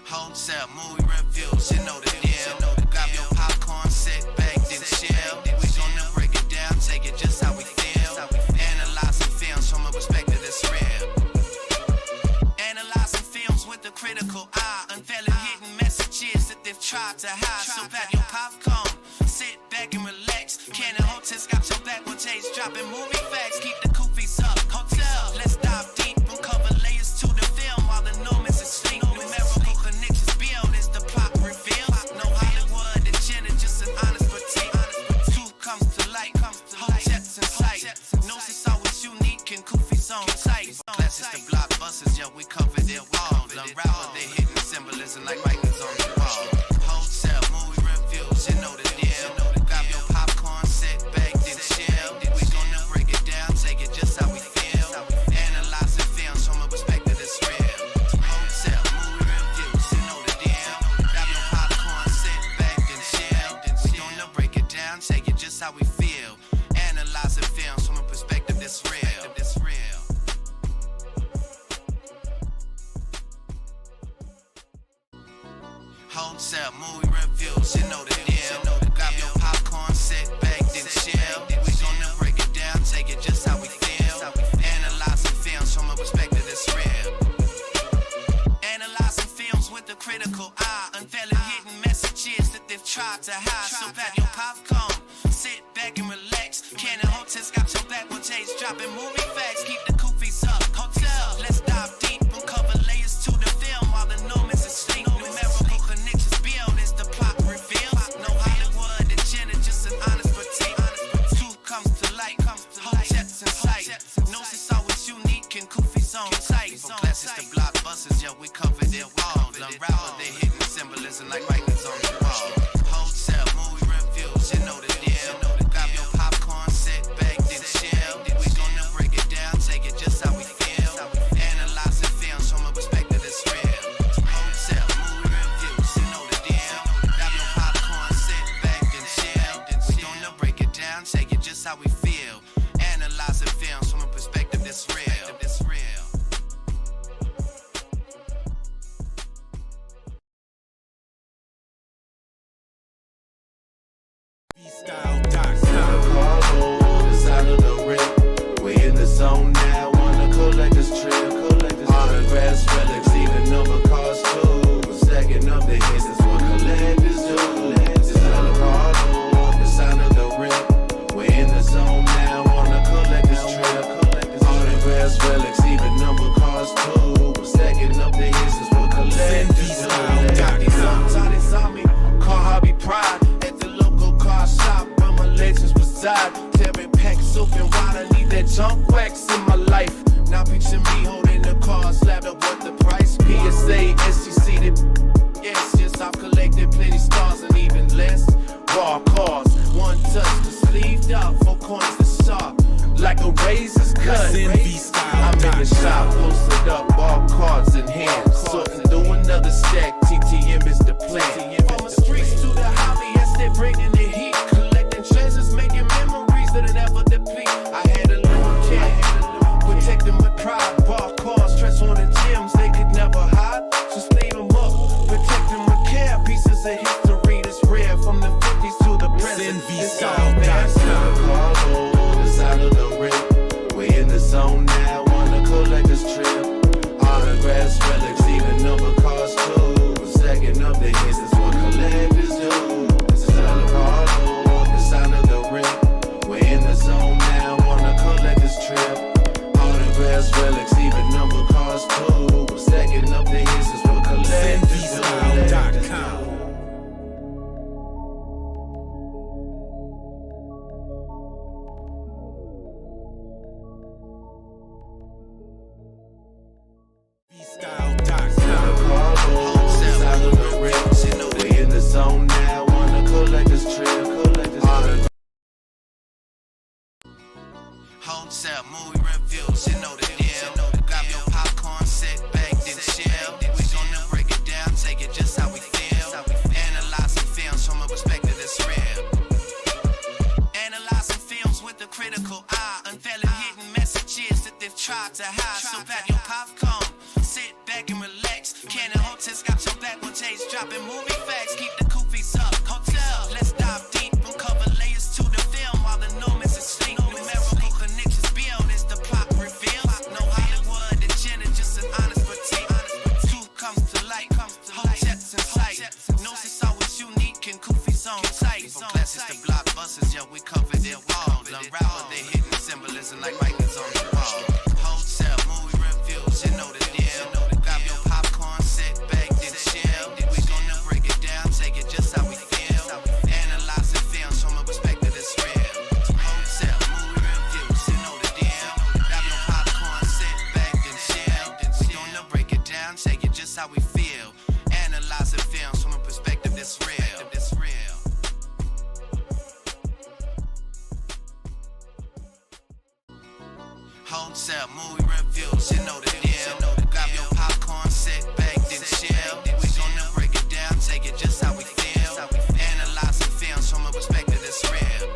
Hotep movie reviews, you know the deal. Grab your popcorn, sit back, then chill. We gonna break it down, take it just how we feel. Analyzing films from a perspective that's real. Analyzing films with a critical eye, unveiling hidden messages that they've tried to hide. So grab your popcorn, sit back and relax. Canon Hotep's got your back when Jay's dropping movie facts. Keep the koofies up, hotel. Let's dive deep, uncover layers to the film while the nomads is asleep. Numerical connections build as the plot reveals. No Hollywood agenda, just an honest critique. Truth comes to light, Hotep's in sight. Gnosis always unique and koofies on sight. Classics to blockbusters, yeah, we covered it all. Unravel the hidden symbolism like writings on the wall. Hotep movie reviews, you know the deal. Grab your popcorn, sit back, then chill. We gonna break it down, take it just how we feel. Analyzing films from a perspective that's real. Hotep movie reviews, you know the deal. Grab your popcorn, sit back, then chill. We gonna break it down, take it just how we feel. Analyzing films from a perspective that's real. Hotep movie reviews, you know the deal. Grab your popcorn, sit back, then chill. We gonna break it down, take it just how we feel. Analyzing films from a perspective that's real. Analyzing films with a critical eye, unveiling hidden messages that they've tried to hide. So grab your popcorn, sit back and relax. Canon Hotep's got your back when Jay's dropping movie facts. Keep the koofies up, hotel. Let's dive deep, uncover layers to the film while the nomads is asleep. Numerical connections build as the plot reveals. No Hollywood agenda, just an honest critique. Truth comes to light, Hotep's in sight. Gnosis always unique and koofies on sight. From classics to blockbusters, yeah, we covered it all. Unravel the hidden symbolism like writings on the wall. Hotep movie reviews, you know the deal. Grab your popcorn, sit back, then chill. We gonna break it down, take it just how we feel. Analyzing films from a perspective that's real. Hotep movie reviews, you know the deal. Grab your popcorn, sit back, then chill. We gonna break it down, take it just how we feel. Analyzing films from a perspective that's real. We in the zone now, wanna collect this trip. Autographs, relics, even number cards too. Stacking up the hits is what collectors do. It's the sound of the rip. We in the zone now, wanna collect this trip. Autographs, relics, even number cards too. Stacking up the hits is what collectors do. Sometimes on me, car hobby pride. At the local car shop where my legends reside. Tearing packs open wide, I need that junk wax in my life. Now picture me holding the car, slapped up with the price. PSA, SGC, yes, I've collected plenty stars and even less. Raw cars, one touch, the sleeved up, 4 coins to sharp. Like a razor's cut. I'm in the shop, posted up, all cards in hand. Sorting through another stack, TTM is the plan. From the streets to the hobby, yes, they're bringing the heat. Collecting treasures, making memories that'll never deplete. I had a little cat, protecting my pride. Raw cars, transforming gems they could never hide. Just leave them up, protecting my care. Pieces of history that's rare from the 50s to the present. It's all bad. Out of the rip. We in the zone now, wanna collect this trip. Autographs, relics, even number cards too. Stacking up the hits is what collectors do. It's the sound of the rip. We in the zone now, wanna collect this trip. Autographs, relics, even number cards too. Stacking up the hits is what collectors do. We in the zone now, wanna collect this trip. Hotep movie reviews, you know the deal. Grab your popcorn, sit back, then chill. We gonna break it down, take it just how we feel. Analyzing films from a perspective that's real. Analyzing films with a critical eye, unveiling hidden messages that they've tried to hide. So grab your popcorn, sit back and relax. relax. Cannon Hotels got your back when Jay's dropping movie facts. Keep the koofies up, hotel. Let's dive deep, uncover layers to the film while the Normans asleep. Numerical connections build as the plot reveals. No Hollywood agenda, just an honest critique. Truth comes to light, Hoteps in sight. Gnosis always unique and koofies on sight. From classics to blockbusters, yeah, we covered it all. Unravel the hidden symbolism like writings on the wall. Hotel movie reviews, you know the deal. Grab your popcorn, sit back, then chill. We gonna break it down, take it just how we feel. Analyzing films from a perspective that's real. Hotel movie reviews, you know the deal. Grab your popcorn, sit back, then chill. We gonna break it down, take it just how we feel. Analyzing films from a perspective that's real. Hotel movie reviews, you know the deal. Grab your popcorn, sit back, then chill. We gonna break it down, take it just how we feel. Analyzing films from a perspective that's real.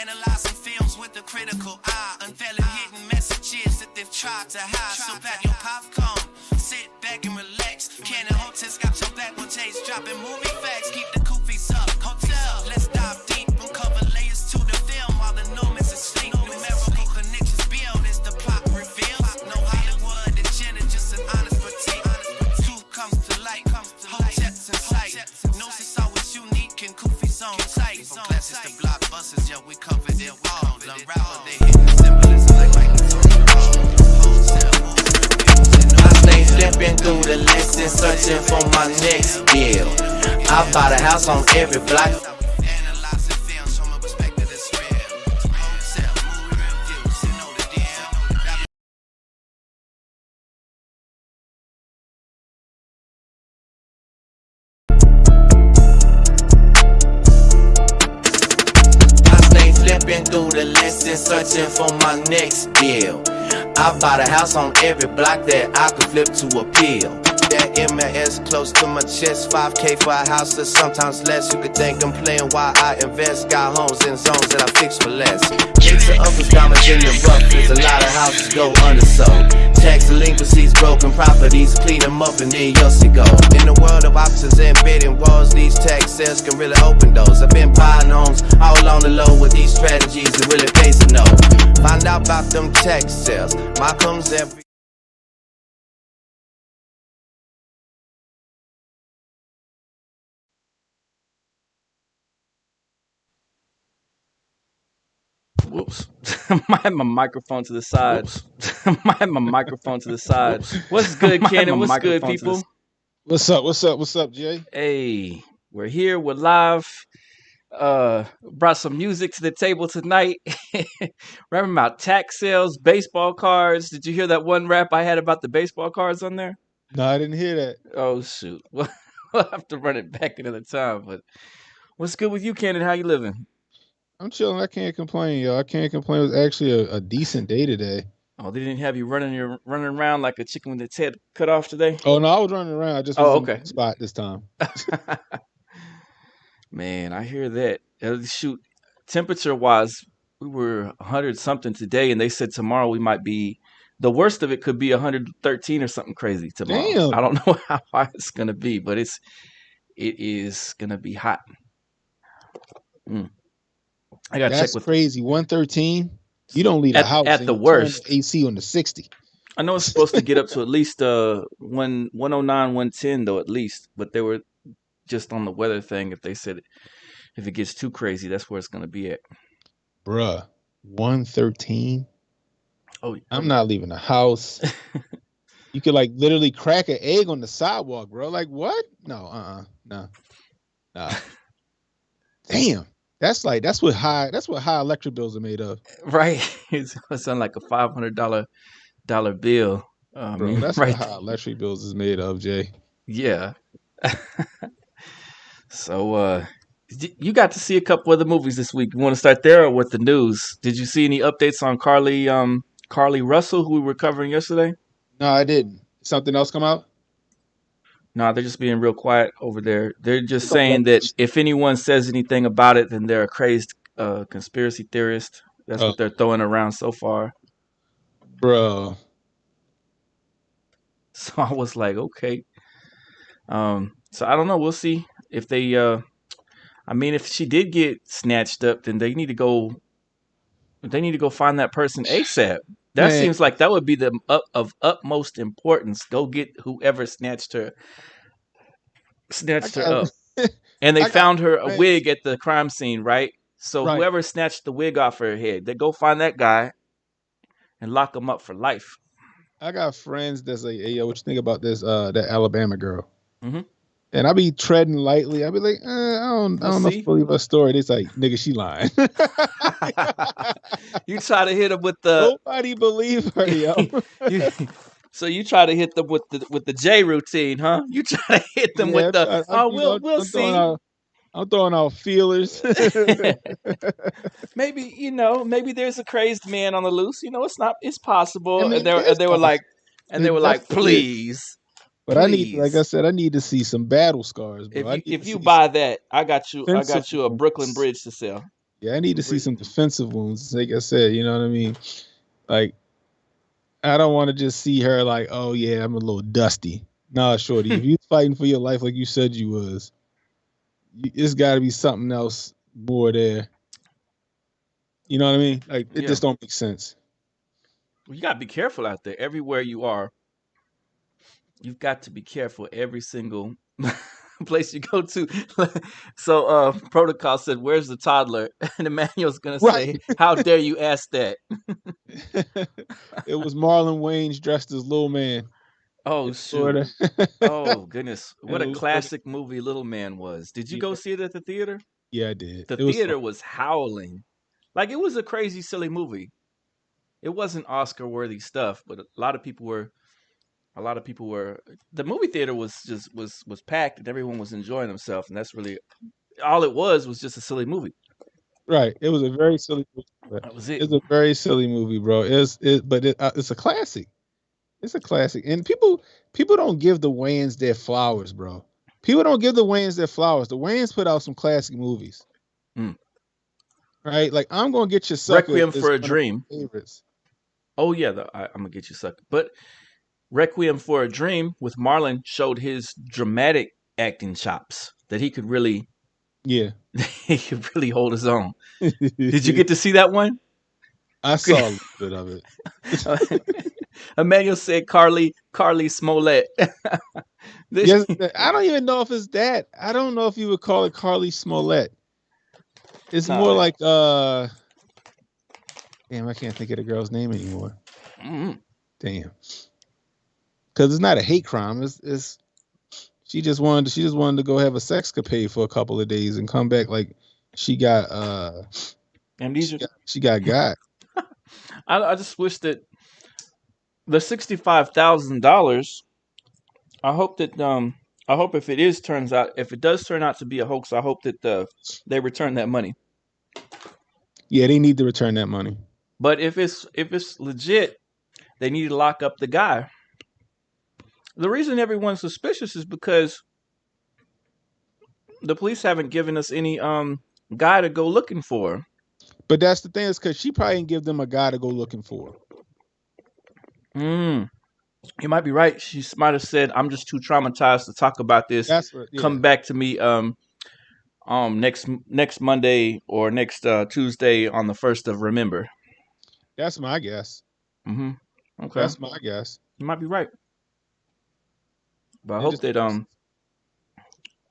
Analyzing films with a critical eye, unveiling hidden messages that they've tried to hide. So grab your popcorn, sit back and relax. Cannon Hotels got your back when Jay's dropping movie facts. Keep the koofies up, hotel. Let's dive deep, uncover layers to the film while the Normans asleep. Numerical connections build as the plot reveals. No Hollywood agenda, just an honest critique. Truth comes to light, Hoteps in sight. Gnosis always unique and koofies on sight. From classics to blockbusters, yeah, we covered it all. Unravel the hidden symbolism like writings on the wall. Hotel movie reviews, you know I stay flipping through the lessons, searching for my next deal. I bought a house on every block. analyzing films from a perspective that's real. Hotel movie reviews, you know the deal. I stay flipping through the lessons, searching for my next deal. I bought a house on every block that I could flip to a pill. That MLS close to my chest, 5K for a house or sometimes less. You could think I'm playing while I invest. Got homes in zones that I fix for less. Mix of uppers, diamonds in the rough, cause a lot of houses go undersold. Tax delinquencies, broken properties, clean them up and then you'll see gold. In the world of options and bidding wars, these tax sales can really open doors. I've been buying homes all on the low with these strategies, it really pays to know. Find out about them tax sales, my comes every. Whoops. I had my microphone to the side. I had my microphone to the side. What's good, Cannon? What's good, people? What's up? What's up? What's up, Jay? Hey, we're here. We're live. Brought some music to the table tonight. Remember about tax sales, baseball cards? Did you hear that one rap I had about the baseball cards on there? No, I didn't hear that. Oh, shoot. We'll have to run it back another time. But what's good with you, Cannon? How you living? I'm chilling. I can't complain, yo. I can't complain. It was actually a decent day today. Oh, they didn't have you running around like a chicken with its head cut off today? Oh no, I was running around. I just was Oh, in okay. the spot this time. Man, I hear that. Shoot, temperature wise, we were 100 something today, and they said tomorrow we might be. The worst of it could be 113 or something crazy tomorrow. Damn. I don't know how hot it's gonna be, but it is gonna be hot. I gotta check That's with. crazy. 113. You don't leave the house at and the you turn worst. the AC on the 60. I know it's supposed to get up to at least 109, 110 though at least, but they were just on the weather thing. If they said if it gets too crazy, that's where it's gonna be at. Bruh, 113. Oh, I'm not leaving the house. You could like literally crack an egg on the sidewalk, bro. Like what? No, no. Nah. Damn. That's what high electric bills are made of. right. It's on like a $500 bill. Bro, that's right. what high electric bills is made of, Jay. Yeah. So you got to see a couple of the movies this week. You want to start there or with the news? Did you see any updates on Carly Russell, who we were covering yesterday? No, I didn't. Something else come out? No, they're just being real quiet over there. They're just saying that if anyone says anything about it, then they're a crazed conspiracy theorist. That's what they're throwing around so far. Bro. So I was like, okay. So I don't know. We'll see if they. I mean, if she did get snatched up, then they need to go. They need to go find that person ASAP. That Man, seems like that would be of utmost importance. Go get whoever I snatched her got up. And they I got found her a friends. wig at the crime scene, right? So Right. whoever snatched the wig off her head, they go find that guy and lock him up for life. I got friends that's like, hey, yo, what you think about this that Alabama girl? Hmm. And I be treading lightly. I be like, I We'll don't know if I see. believe her story. It's like, nigga, she lying. You try to hit him with the Nobody believe her, yo. you. So you try to hit them with the J routine, huh? You try to hit them with Yeah, the oh, you know, we'll see. I'm throwing out feelers. Maybe maybe there's a crazy man on the loose. It's I possible. And mean, they it's and they were like, possible. and they were That's like, it. please, But I need, like I please. said, I need to see some battle scars, bro. If I you need to if you see some buy that, I defensive got you a Brooklyn wounds. Bridge to sell. Yeah, I need to see some defensive wounds. Like I said, you know what I mean? Like, I don't want to just see her like, oh yeah, I'm a little dusty. Nah, shorty, if you fighting for your life like you said you was, it's got to be something else more there. You know what I mean? Like, it Yeah, just don't make sense. you got to be careful out there. Everywhere you are, you've got to be careful every single place you go to. So protocol said, where's the toddler? And Emmanuel's gonna Right. say, how dare you ask that? It was Marlon Wayans dressed as Little Man Oh in shoot. Florida. Oh goodness. What a In Florida. classic movie Little Man was. Did you go Yeah, see it at the theater? yeah, I did. The It was fun. theater was howling. Like it was a crazy silly movie. It wasn't Oscar worthy stuff, but a lot of people were the movie theater was packed and everyone was enjoying themselves, and that's really all it was just a silly movie. Right. It was a very silly movie. But That was it. it's a very silly movie, bro. It's a classic. It's a classic, and people don't give the Wayans their flowers, bro. People don't give the Wayans their flowers. The Wayans put out some classic movies, Mm. right? Like, I'm gonna get your sucker Requiem is for a one of Dream. my favorites. Oh yeah, I'm gonna get you sucked. But Requiem for a Dream with Marlon showed his dramatic acting chops that he could really Yeah. he could really hold his own. Did you get to see that one? I saw a little bit of it. Emmanuel said Carly Smollett. Yes, I don't even know if it's that. I don't know if you would call it Carly Smollett. It's more No. like damn, I can't think of the girl's name anymore. Mm-hmm. Damn. Because it's not a hate crime. It's she just wanted to go have a sexcapade for a couple of days and come back like she got Amnesia. she got I just wish that the $65,000. I hope if it does turn out to be a hoax, I hope that they return that money. Yeah, they need to return that money. But if it's legit, they need to lock up the guy. The reason everyone's suspicious is because the police haven't given us any guy to go looking for. But that's the thing, is because she probably didn't give them a guy to go looking for. You might be right. She might have said, "I'm just too traumatized to talk about this. That's what. Yeah. Come back to me next Monday or next Tuesday on the 1st of Remember." That's my guess. Mm-hmm. Okay, That's my guess. you might be right. But I It hope just- that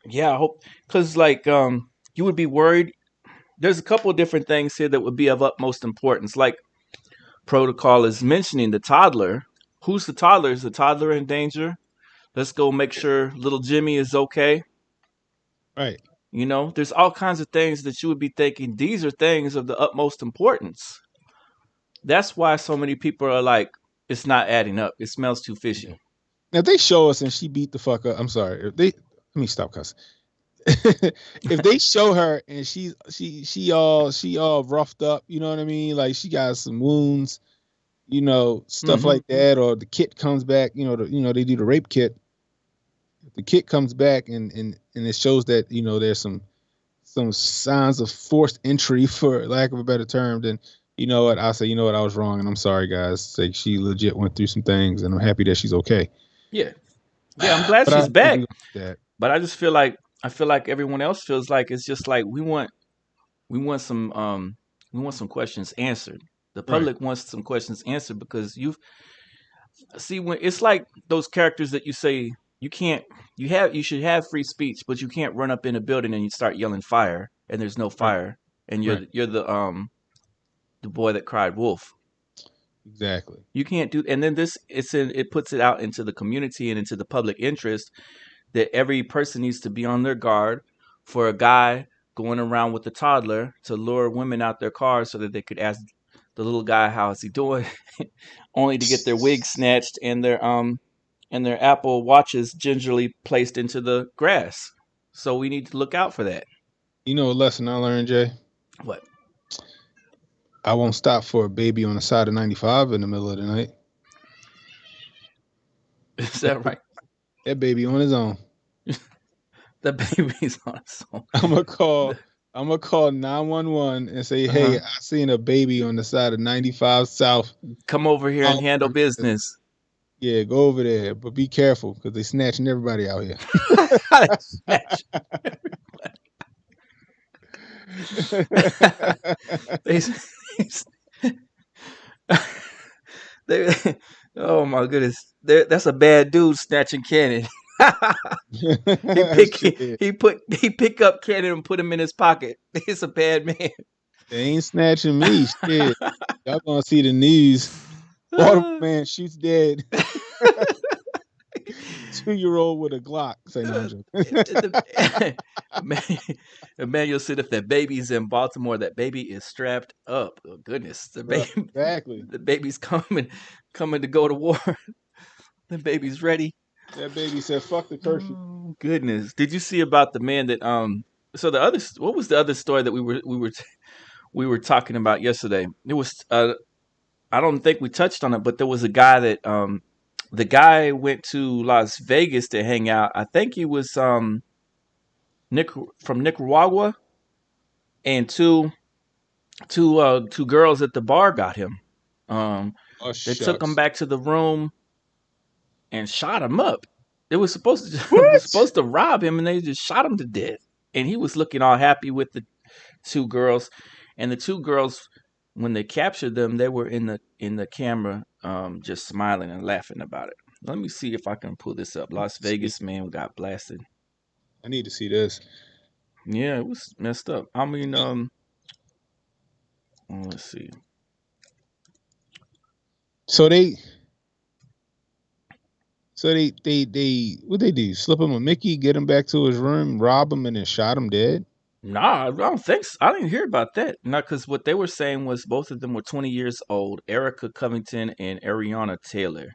yeah, I hope, because like you would be worried. There's a couple of different things here that would be of utmost importance. Like protocol is mentioning the toddler. Who's the toddler? Is the toddler in danger? Let's go make sure little Jimmy is okay. Right. There's all kinds of things that you would be thinking. These are things of the utmost importance. That's why so many people are like, it's not adding up. It smells too fishy. Now, if they show us and she beat the fuck up, I'm sorry. Let me stop cussing. If they show her and she all roughed up, you know what I mean? Like, she got some wounds, stuff like that, or the kit comes back, they do the rape kit. If the kit comes back and it shows that, there's some signs of forced entry, for lack of a better term, then I'll say, I was wrong and I'm sorry, guys. Like, she legit went through some things and I'm happy that she's okay. Yeah, yeah. I'm glad But I she's don't think back, we're gonna do that. but I feel like everyone else feels like it's just like we want some we want some questions answered. The Right. public wants some questions answered because you see when it's like those characters that you say you can't you should have free speech, but you can't run up in a building and you start yelling fire and there's no Right. fire and Right. you're the boy that cried wolf. Exactly. You can't do, and then it puts it out into the community and into the public interest that every person needs to be on their guard for a guy going around with a toddler to lure women out their cars so that they could ask the little guy how is he doing, only to get their wigs snatched and their Apple watches gingerly placed into the grass. So we need to look out for that. You know a lesson I learned, Jay? What I won't stop for a baby on the side of 95 in the middle of the night. is that right? That baby on his own. The baby's on its own. I'm gonna call. I'm gonna call 911 and say, "Hey, I seen a baby on the side of 95 South. Come over here and handle business. Yeah, go over there, but be careful because they snatching everybody out here." they, they, oh my goodness, that's a bad dude snatching Cannon. Shit. he pick up Cannon and put him in his pocket. He's a bad man. They ain't snatching me. Shit, y'all gonna see the news. Baltimore man shoots dead. 2-year-old with a Glock. Say no, I'm joking. Emmanuel said if that baby's in Baltimore, that baby is strapped up. Oh goodness, the baby, Exactly. the baby's coming to go to war. The baby's ready. That baby said, "Fuck the curfew." Oh, goodness, did you see about the man that So the other, what was the other story that we were talking about yesterday? It was I don't think we touched on it, but there was a guy that the guy went to Las Vegas to hang out. I think he was from Nicaragua, and two girls at the bar got him. They took him back to the room and shot him up. They was supposed to was supposed to rob him, and they just shot him to death. And he was looking all happy with the two girls, and the two girls, when they captured them, they were in the camera, just smiling and laughing about it. Let me see if I can pull this up. Las Vegas man got blasted. I need to see this. Yeah, it was messed up. I mean, let's see. So they what they do? Slip him a Mickey, get him back to his room, rob him, and then shot him dead? Nah, I don't think so. I didn't hear about that. Not because what they were saying was both of them were 20 years old, Erica Covington and Ariana Taylor.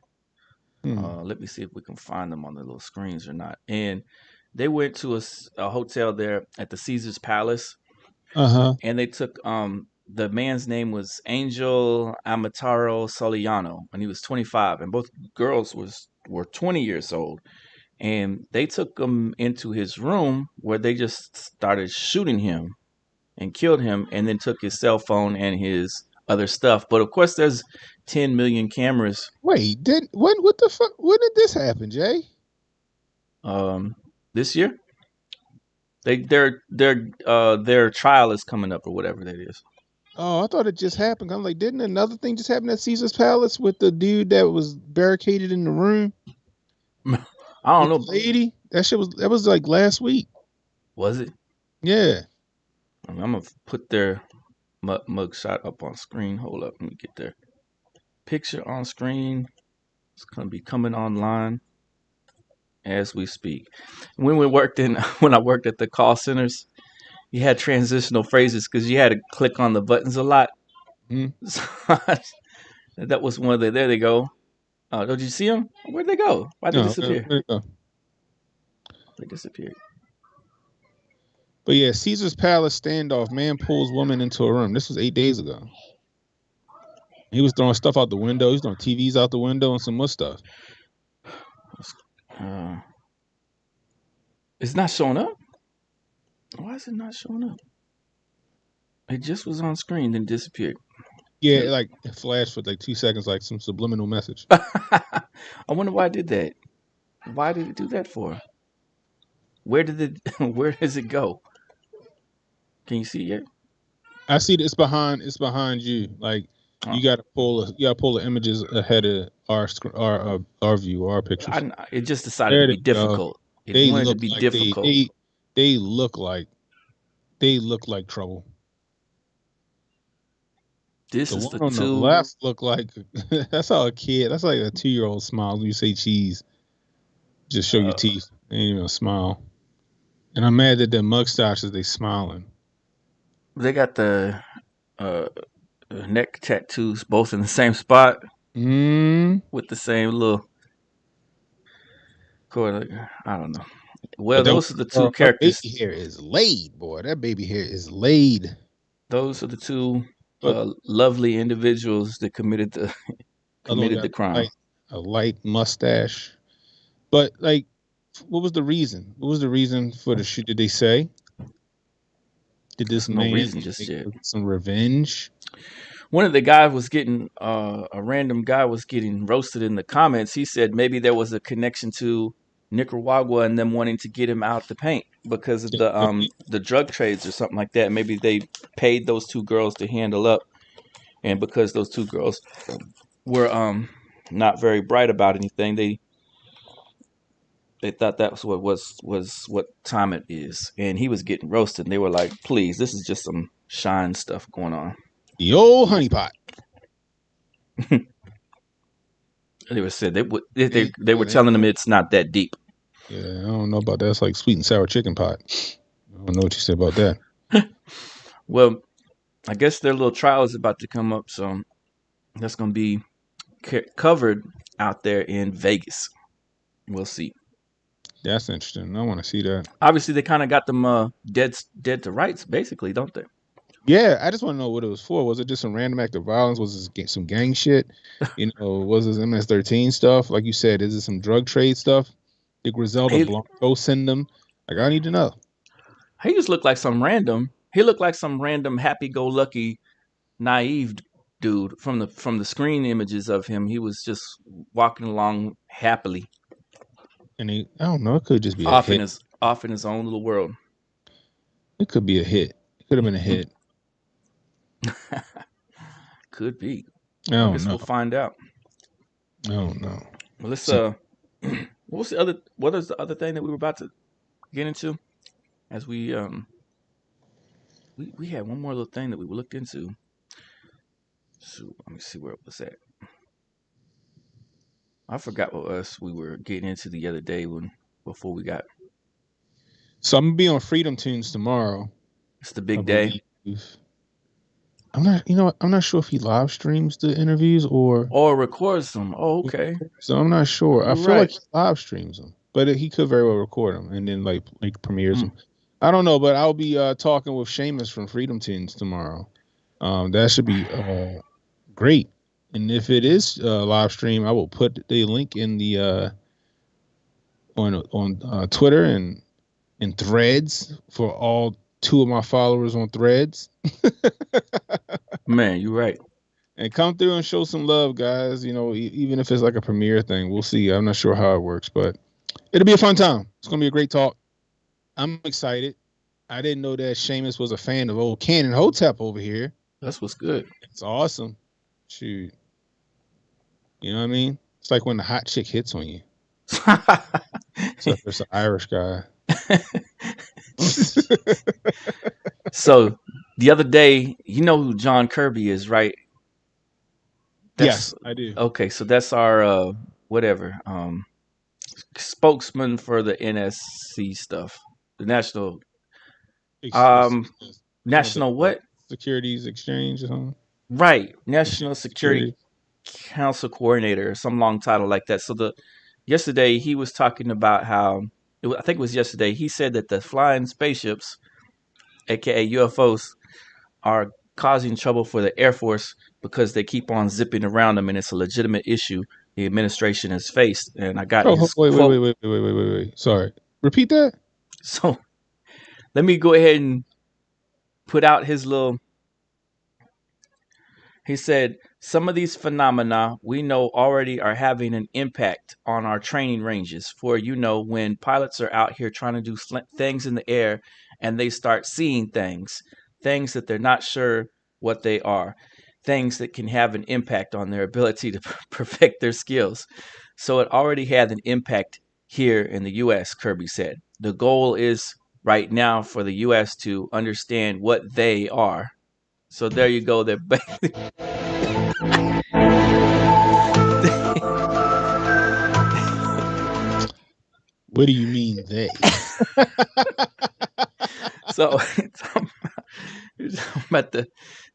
Let me see if we can find them on the little screens or not. And they went to a hotel there at the Caesar's Palace. And they took the man's name was Angel Amataro Soliano, and he was 25, and both girls were 20 years old. And they took him into his room where they just started shooting him and killed him, and then took his cell phone and his other stuff. But of course, there's 10 million cameras. Wait, what the fuck? When did this happen, Jay? This year, their trial is coming up or whatever that is. Oh, I thought it just happened. I'm like, didn't another thing just happen at Caesar's Palace with the dude that was barricaded in the room? I don't know. Lady, that was like last week. Was it? Yeah. I'm gonna put their mug shot up on screen. Hold up, let me get their picture on screen. It's gonna be coming online as we speak. When I worked at the call centers, you had transitional phrases because you had to click on the buttons a lot. So that was one of there they go. Did you see them? Where'd they go? Why'd they disappear? Where'd they go? They disappeared. But yeah, Caesar's Palace standoff. Man pulls woman into a room. This was 8 days ago. He was throwing stuff out the window. He was throwing TVs out the window and some more stuff. It's not showing up? Why is it not showing up? It just was on screen, then disappeared. Yeah, like it flashed for like 2 seconds, like some subliminal message. I wonder why I did that. Why did he do that for? Where did it? Where does it go? Can you see it? I see it's behind. It's behind you. Like Oh, you got to pull. You got to pull the images ahead of our view, our pictures. it just decided to There be they go. difficult. It They wanted to look be like difficult. they look like trouble. This The is one the on the two. left look like that's how a kid. That's like a 2-year-old smiles when you say cheese. Just show your Uh, teeth. They ain't even a smile. And I'm mad that their mustaches they smiling. they got the uh, neck tattoos both in the same spot Mm. with the same little. I don't know. Well, But that those are the two girl, her characters. baby hair is laid, boy. That baby hair is laid. Those are the two But lovely individuals that committed the other one committed got the crime. a light mustache. But like, what was the reason? What was the reason for the shoot? Did they say? Did this There's no man reason just yet. get some revenge? One of the guys was getting a random guy was getting roasted in the comments. He said maybe there was a connection to Nicaragua and them wanting to get him out the paint because of the drug trades or something like that. Maybe they paid those two girls to handle up, and because those two girls were not very bright about anything, they thought that was what time it is, and he was getting roasted. And they were like, "Please, this is just some shine stuff going on." The old honeypot. They were said Yeah, they were telling him it's not that deep. I don't know about that. It's like sweet and sour chicken pot. I don't know what you said about that. Well, I guess their little trial is about to come up, so that's going to be covered out there in Vegas. We'll see. That's interesting. I want to see that. Obviously, they kind of got them dead to rights, basically, don't they? Yeah, I just want to know what it was for. Was it just some random act of violence? Was it some gang shit? Was it MS-13 stuff? Like you said, is it some drug trade stuff? Did Griselda He Blanco send them? Like, I need to know. he just looked like some random. He looked like some random happy-go-lucky, naive dude from the screen images of him. He was just walking along happily, And I don't know. It could just be a hit. off in his own little world. It could be a hit. It could have been a hit. Could be. I guess don't know. we'll find out. I don't know. Well, let's what is the other thing that we were about to get into? As we had one more little thing that we looked into. So let me see where it was at. I forgot what we were getting into the other day before we got. So I'm gonna be on Freedom Tunes tomorrow. It's the big day. I'm not. I'm not sure if he live streams the interviews or records them. Oh, okay. So I'm not sure. I You're feel right. like he live streams them, but he could very well record them and then like premieres them. I don't know, but I'll be talking with Seamus from Freedom Tunes tomorrow. That should be great. And if it is live stream, I will put the link in the on Twitter and in Threads for all 2 of my followers on Threads. Man, you're right. And come through and show some love, guys. Even if it's like a premiere thing, we'll see. I'm not sure how it works, but it'll be a fun time. It's gonna be a great talk. I'm excited. I didn't know that Seamus was a fan of old Canon Hotep over here. That's what's good. It's awesome. Shoot. You know what I mean? It's like when the hot chick hits on you. Except it's an Irish guy. So the other day, you know who John Kirby is, right? Yes, I do. Okay, so that's our spokesman for the NSC stuff, the National National what? Securities Exchange or something. Right, National Security Council Coordinator, or some long title like that. So yesterday he was talking about how I think it was yesterday. He said that the flying spaceships, aka UFOs, are causing trouble for the Air Force because they keep on zipping around them, and it's a legitimate issue the administration has faced. And I got his quote. Wait. Sorry. Repeat that. So let me go ahead and put out his little He said, some of these phenomena we know already are having an impact on our training ranges. For, when pilots are out here trying to do things in the air and they start seeing things that they're not sure what they are, things that can have an impact on their ability to perfect their skills. So it already had an impact here in the U.S., Kirby said. The goal is right now for the U.S. to understand what they are. So there you go. They're What do you mean they? so about the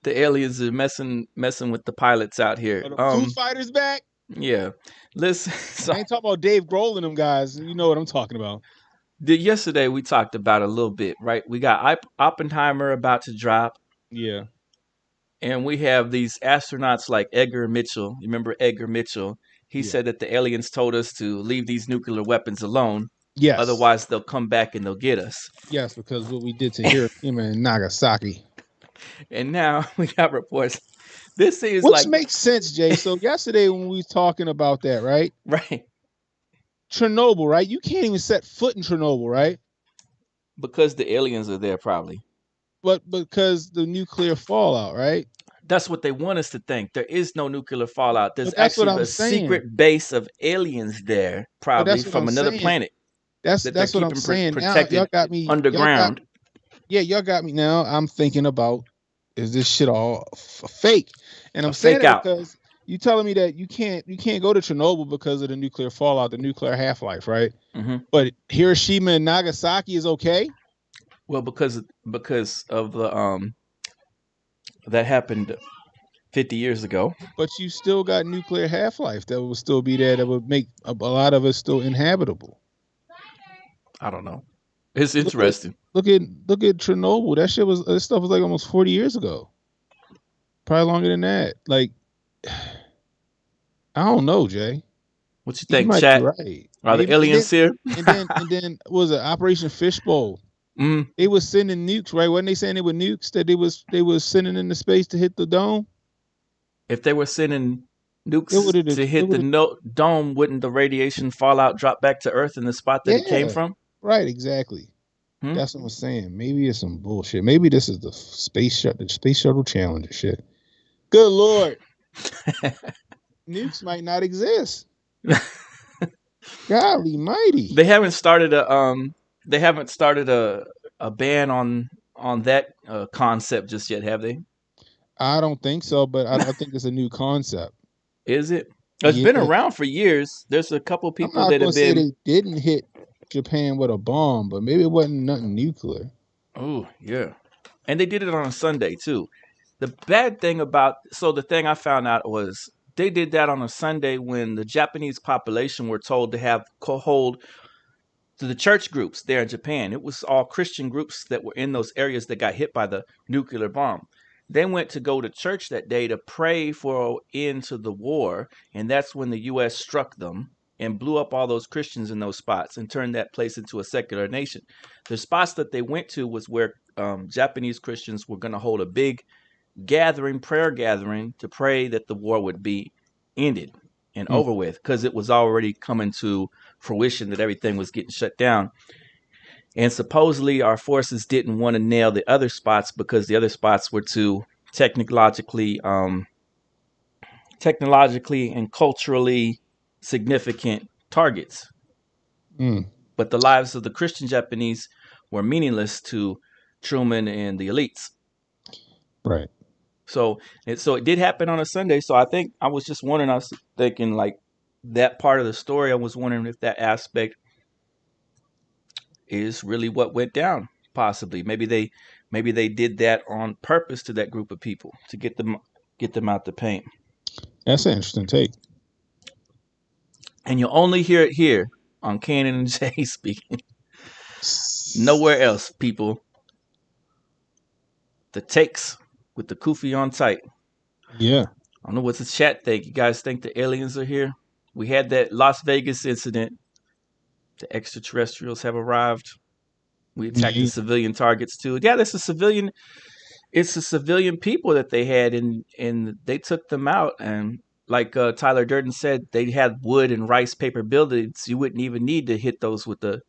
aliens are messing with the pilots out here. Are the Foo Fighters back? Yeah. Listen, so I ain't talking about Dave Grohl and them guys. You know what I'm talking about. yesterday we talked about a little bit, right? We got Oppenheimer about to drop. Yeah. And we have these astronauts like Edgar Mitchell. You remember Edgar Mitchell? He said that the aliens told us to leave these nuclear weapons alone. Yes. Otherwise, they'll come back and they'll get us. Yes, because what we did to Hiroshima and Nagasaki. And now we got reports. This seems Which makes sense, Jay. So yesterday when we was talking about that, right? Right. Chernobyl, right? You can't even set foot in Chernobyl, right? Because the aliens are there, probably. But because the nuclear fallout, right? That's what they want us to think. There is no nuclear fallout. There's that's actually a secret base of aliens there, probably from another planet. That's what I'm saying. Protected now, y'all got me underground. Y'all got me now. I'm thinking about, is this shit all fake? And I'm saying it because you telling me that you can't go to Chernobyl because of the nuclear fallout, the nuclear half-life, right? Mm-hmm. But Hiroshima and Nagasaki is okay. Well, because of the that happened 50 years ago. But you still got nuclear half-life that will still be there. That would make a lot of it still inhabitable. I don't know. It's interesting. Look at Chernobyl. That stuff was like almost 40 years ago. Probably longer than that. Like, I don't know, Jay. What you think, chat? Right. Are the aliens here? and then was it Operation Fishbowl? Mm. They was sending nukes, right? Wasn't they saying they were nukes that they was sending into space to hit the dome? If they were sending nukes to hit the dome, wouldn't the radiation fallout drop back to Earth in the spot that it came from? Right, exactly. That's what I'm saying. Maybe it's some bullshit. Maybe this is the space shuttle challenge and shit. Good Lord. Nukes might not exist. Golly mighty. They haven't started a ban on that concept just yet, have they? I don't think so, but I think it's a new concept. Is it? It's been around for years. There's a couple people that have been. They didn't hit Japan with a bomb, but maybe it wasn't nothing nuclear. Oh yeah, and they did it on a Sunday too. The bad thing the thing I found out was they did that on a Sunday when the Japanese population were told to hold to the church groups there in Japan. It was all Christian groups that were in those areas that got hit by the nuclear bomb. They went to go to church that day to pray for an end to the war, and that's when the U.S. struck them and blew up all those Christians in those spots and turned that place into a secular nation. The spots that they went to was where Japanese Christians were going to hold a big prayer gathering to pray that the war would be ended and over with, because it was already coming to fruition that everything was getting shut down. And supposedly our forces didn't want to nail the other spots because the other spots were too technologically and culturally significant targets. But the lives of the Christian Japanese were meaningless to Truman and the elites. Right. So it did happen on a Sunday. So I think I was just wondering, I was thinking like that part of the story, I was wondering if that aspect is really what went down. Possibly. Maybe they did that on purpose to that group of people to get them out the paint. That's an interesting take. And you'll only hear it here on Cannon and Jay speaking. Nowhere else, people. The takes with the Kufi on tight. Yeah. I don't know what the chat think. You guys think the aliens are here? We had that Las Vegas incident. The extraterrestrials have arrived. We attacked the civilian targets too. Yeah, there's a civilian it's the civilian people that they had, and they took them out. And like Tyler Durden said, they had wood and rice paper buildings. You wouldn't even need to hit those with a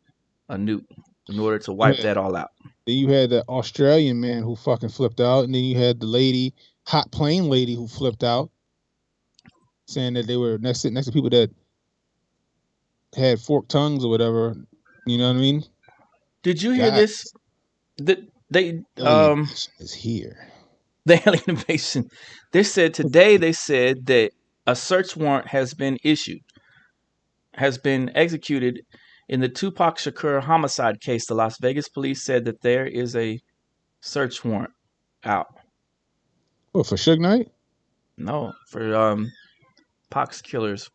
nuke in order to wipe Yeah. that all out. Then you had the Australian man who fucking flipped out, and then you had the lady, hot plane lady, who flipped out, saying that they were next to people that had forked tongues or whatever. You know what I mean? Did you hear God, this? That they alien is here. the alien invasion. They said today. They said that a search warrant has been executed in the Tupac Shakur homicide case. The Las Vegas police said that there is a search warrant out. What, for Suge Knight? No, for Pac's killers.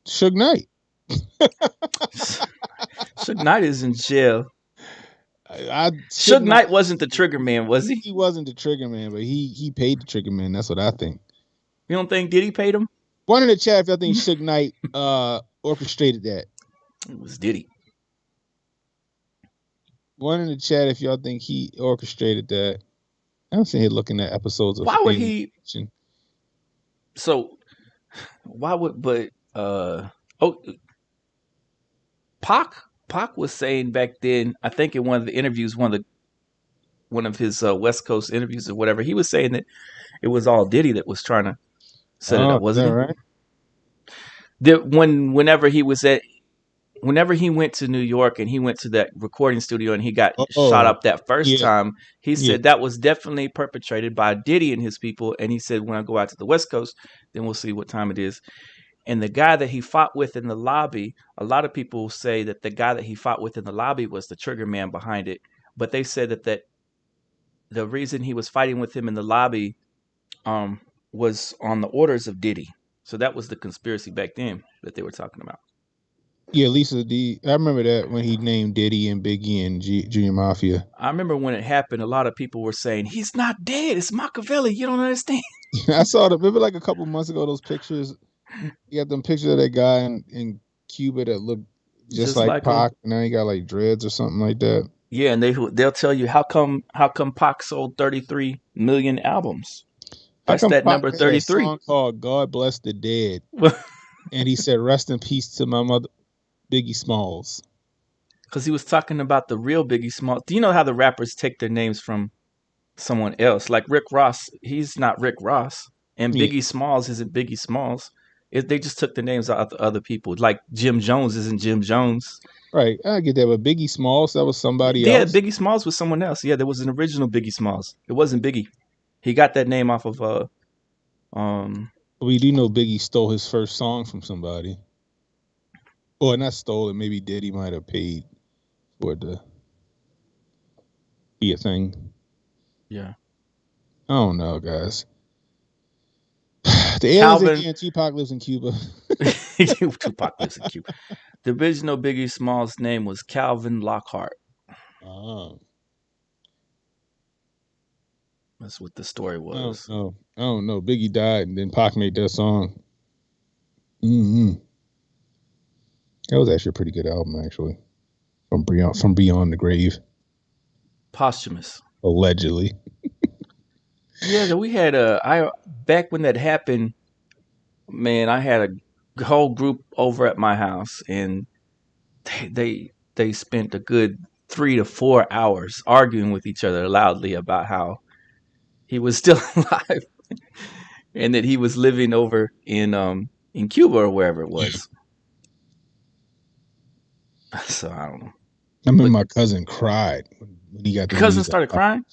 Suge Knight. Suge Knight is in jail. Suge Suge Knight wasn't the trigger man, was he? He wasn't the trigger man, but he paid the trigger man. That's what I think. You don't think Diddy paid him? One in the chat if y'all think Suge Knight orchestrated that. It was Diddy. One in the chat if y'all think he orchestrated that. I'm sitting here looking at episodes of. Why would he? So, why would? But Pac was saying back then. I think in one of the interviews, one of his West Coast interviews or whatever, he was saying that it was all Diddy that was trying to set it up, wasn't he? Right? That whenever he went to New York and he went to that recording studio and he got shot up that first time, he said that was definitely perpetrated by Diddy and his people. And he said, when I go out to the West Coast, then we'll see what time it is. And the guy that he fought with in the lobby, a lot of people say that the guy that he fought with in the lobby was the trigger man behind it. But they said that the reason he was fighting with him in the lobby was on the orders of Diddy. So that was the conspiracy back then that they were talking about. Yeah, Lisa D. I remember that when he named Diddy and Biggie and Junior Mafia. I remember when it happened, a lot of people were saying, he's not dead. It's Machiavelli. You don't understand. I saw them. Remember like a couple months ago, those pictures. You got them pictures of that guy in Cuba that looked just like Pac, and now he got like dreads or something like that. Yeah, and they'll tell you how come Pac sold 33 million albums. That's that number 33. A song called "God Bless the Dead," and he said, "Rest in peace to my mother, Biggie Smalls." Because he was talking about the real Biggie Smalls. Do you know how the rappers take their names from someone else? Like Rick Ross, he's not Rick Ross, and Biggie Smalls isn't Biggie Smalls. They just took the names out of other people. Like Jim Jones isn't Jim Jones. Right, I get that, but Biggie Smalls, that was somebody else. Yeah, Biggie Smalls was someone else. Yeah, there was an original Biggie Smalls. It wasn't Biggie. He got that name off of We do know Biggie stole his first song from somebody. Or not stole it, maybe Diddy might have paid for it to be a thing. Yeah. I don't know, guys. The aliens again, Tupac lives in Cuba. Tupac lives in Cuba. The original Biggie Smalls' name was Calvin Lockhart. Oh. That's what the story was. I don't know. Biggie died, and then Pac made that song. Mm-hmm. That was actually a pretty good album, actually. From Beyond the Grave. Posthumous. Allegedly. Yeah, we had back when that happened, man, I had a whole group over at my house, and they spent a good 3 to 4 hours arguing with each other loudly about how he was still alive and that he was living over in Cuba or wherever it was. So I don't know. I remember my cousin cried when he got the cousin started crying.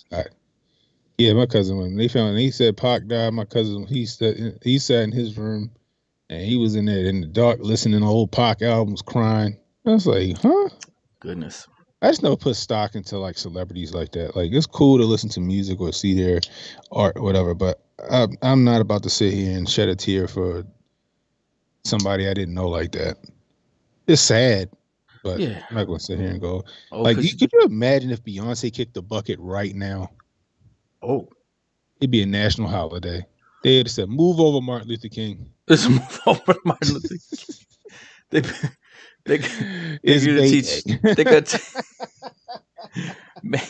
Yeah, my cousin, when they found, he said Pac died. My cousin, he sat in his room, and he was in there in the dark listening to old Pac albums, crying. I was like, huh? Goodness. I just never put stock into like celebrities like that. Like, it's cool to listen to music or see their art or whatever, but I'm not about to sit here and shed a tear for somebody I didn't know like that. It's sad, but yeah. I'm not going to sit here and go. Could you imagine if Beyonce kicked the bucket right now? Oh, it'd be a national holiday. They'd have said, "Move over, Martin Luther King." Let's move over, Martin Luther King. They teach. They got man.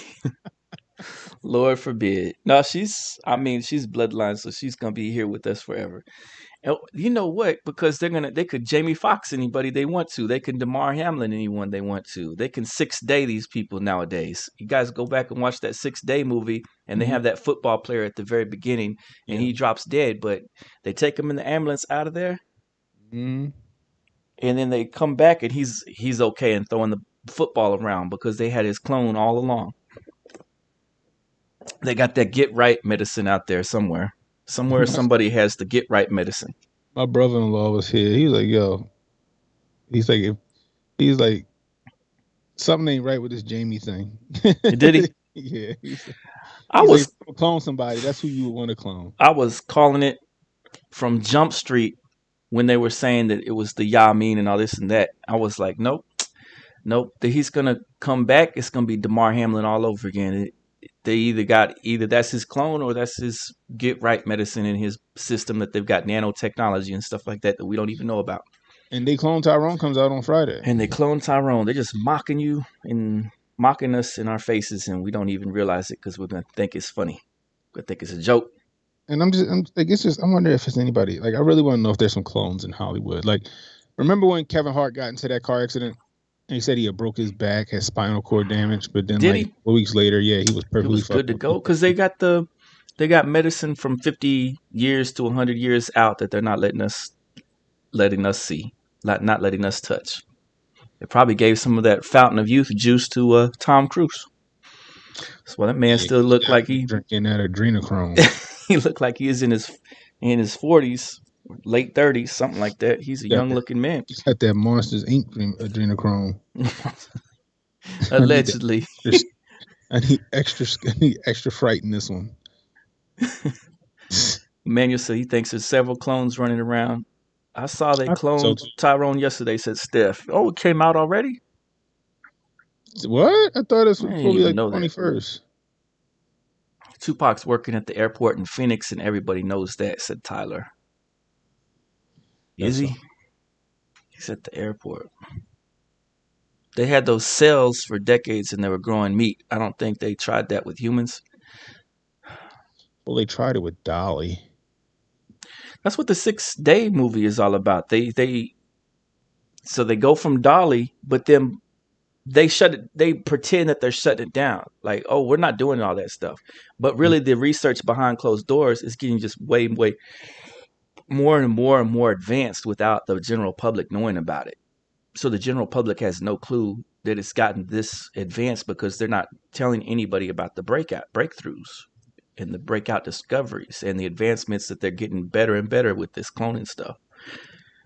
Lord forbid. No, she's bloodline, so she's gonna be here with us forever. And you know what? Because they could Jamie Foxx anybody they want to. They can Damar Hamlin anyone they want to. They can 6 day these people nowadays. You guys go back and watch that 6 day movie, and they Mhm. have that football player at the very beginning, and Yeah. he drops dead, but they take him in the ambulance out of there, Mhm. and then they come back, and he's okay and throwing the football around because they had his clone all along. They got that get right medicine out there somewhere. Somewhere My, somebody has the get right medicine. my brother-in-law was here. He was like, "Yo," he's like, he's like, something ain't right with this Jamie thing. Did he? Yeah. I He's like, if was you wanna clone somebody, that's who you would want to clone. I was calling it from Jump Street when they were saying that it was the Yamin and all this and that. I was like, nope, nope. That he's gonna come back. It's gonna be Damar Hamlin all over again. They either that's his clone or that's his get right medicine in his system that they've got nanotechnology and stuff like that that we don't even know about. And they clone Tyrone comes out on Friday. And they clone Tyrone. They're just mocking you and mocking us in our faces, and we don't even realize it because we're gonna think it's funny. We think it's a joke. And I'm like, it's just, I wonder if it's anybody. Like, I really want to know if there's some clones in Hollywood. Like, remember when Kevin Hart got into that car accident? And he said he had broke his back, had spinal cord damage, but then Did like he? 2 weeks later, yeah, he was It perfectly was good fucked to up. go because they got medicine from 50 years to 100 years out that they're not letting us see, not letting us touch. They probably gave some of that fountain of youth juice to Tom Cruise. That's why that man Yeah, still he's looked like definitely drinking that adrenochrome. he looked like he is in his 40s, late 30s, something like that. He's a Got young that. looking man. He's got that Monsters Inc. Adrenochrome. I need that. Allegedly. Extra, I need extra. I need extra fright in this one. Manuel said he thinks there's several clones running around. I saw they I think so cloned too. Tyrone yesterday, said Steph. Oh, it came out already? What? I thought it was I didn't supposed to be even like know that. 21st. Tupac's working at the airport in Phoenix, and everybody knows that, said Tyler. Is That's he? He's at the airport. They had those cells for decades and they were growing meat. I don't think they tried that with humans. well, they tried it with Dolly. That's what the 6 day movie is all about. So they go from Dolly, but then they pretend that they're shutting it down. Like, oh, we're not doing all that stuff. But really the research behind closed doors is getting just way, way more and more and more advanced without the general public knowing about it. So the general public has no clue that it's gotten this advanced because they're not telling anybody about the breakthroughs and the breakout discoveries and the advancements that they're getting better and better with this cloning stuff.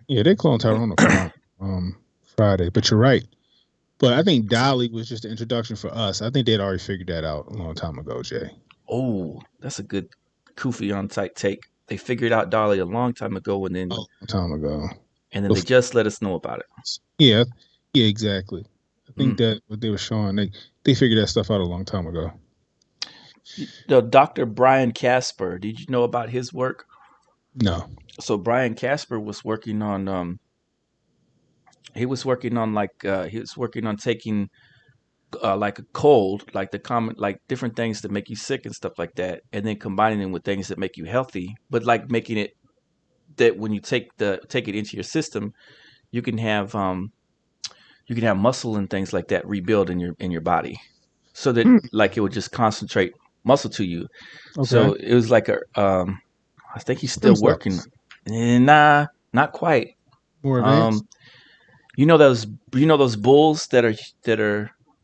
Yeah, they cloned Tyrone to come out Friday. But you're right. But I think Dolly was just the introduction for us. I think they'd already figured that out a long time ago, Jay. Oh, that's a good Kufi on tight take. They figured out Dolly a long time ago, and then A long time ago. they just let us know about it. Yeah, exactly. I think that what they were showing, they figured that stuff out a long time ago. The Dr. Brian Casper, did you know about his work? No. So Brian Casper was working on he was working on taking like a cold, like the common, like different things that make you sick and stuff like that, and then combining them with things that make you healthy, but like making it that when you take it into your system, you can have muscle and things like that rebuild in your body, so that like it would just concentrate muscle to you. Okay. So it was like I think he's still working. Nah, not quite. More advanced. You know those bulls that are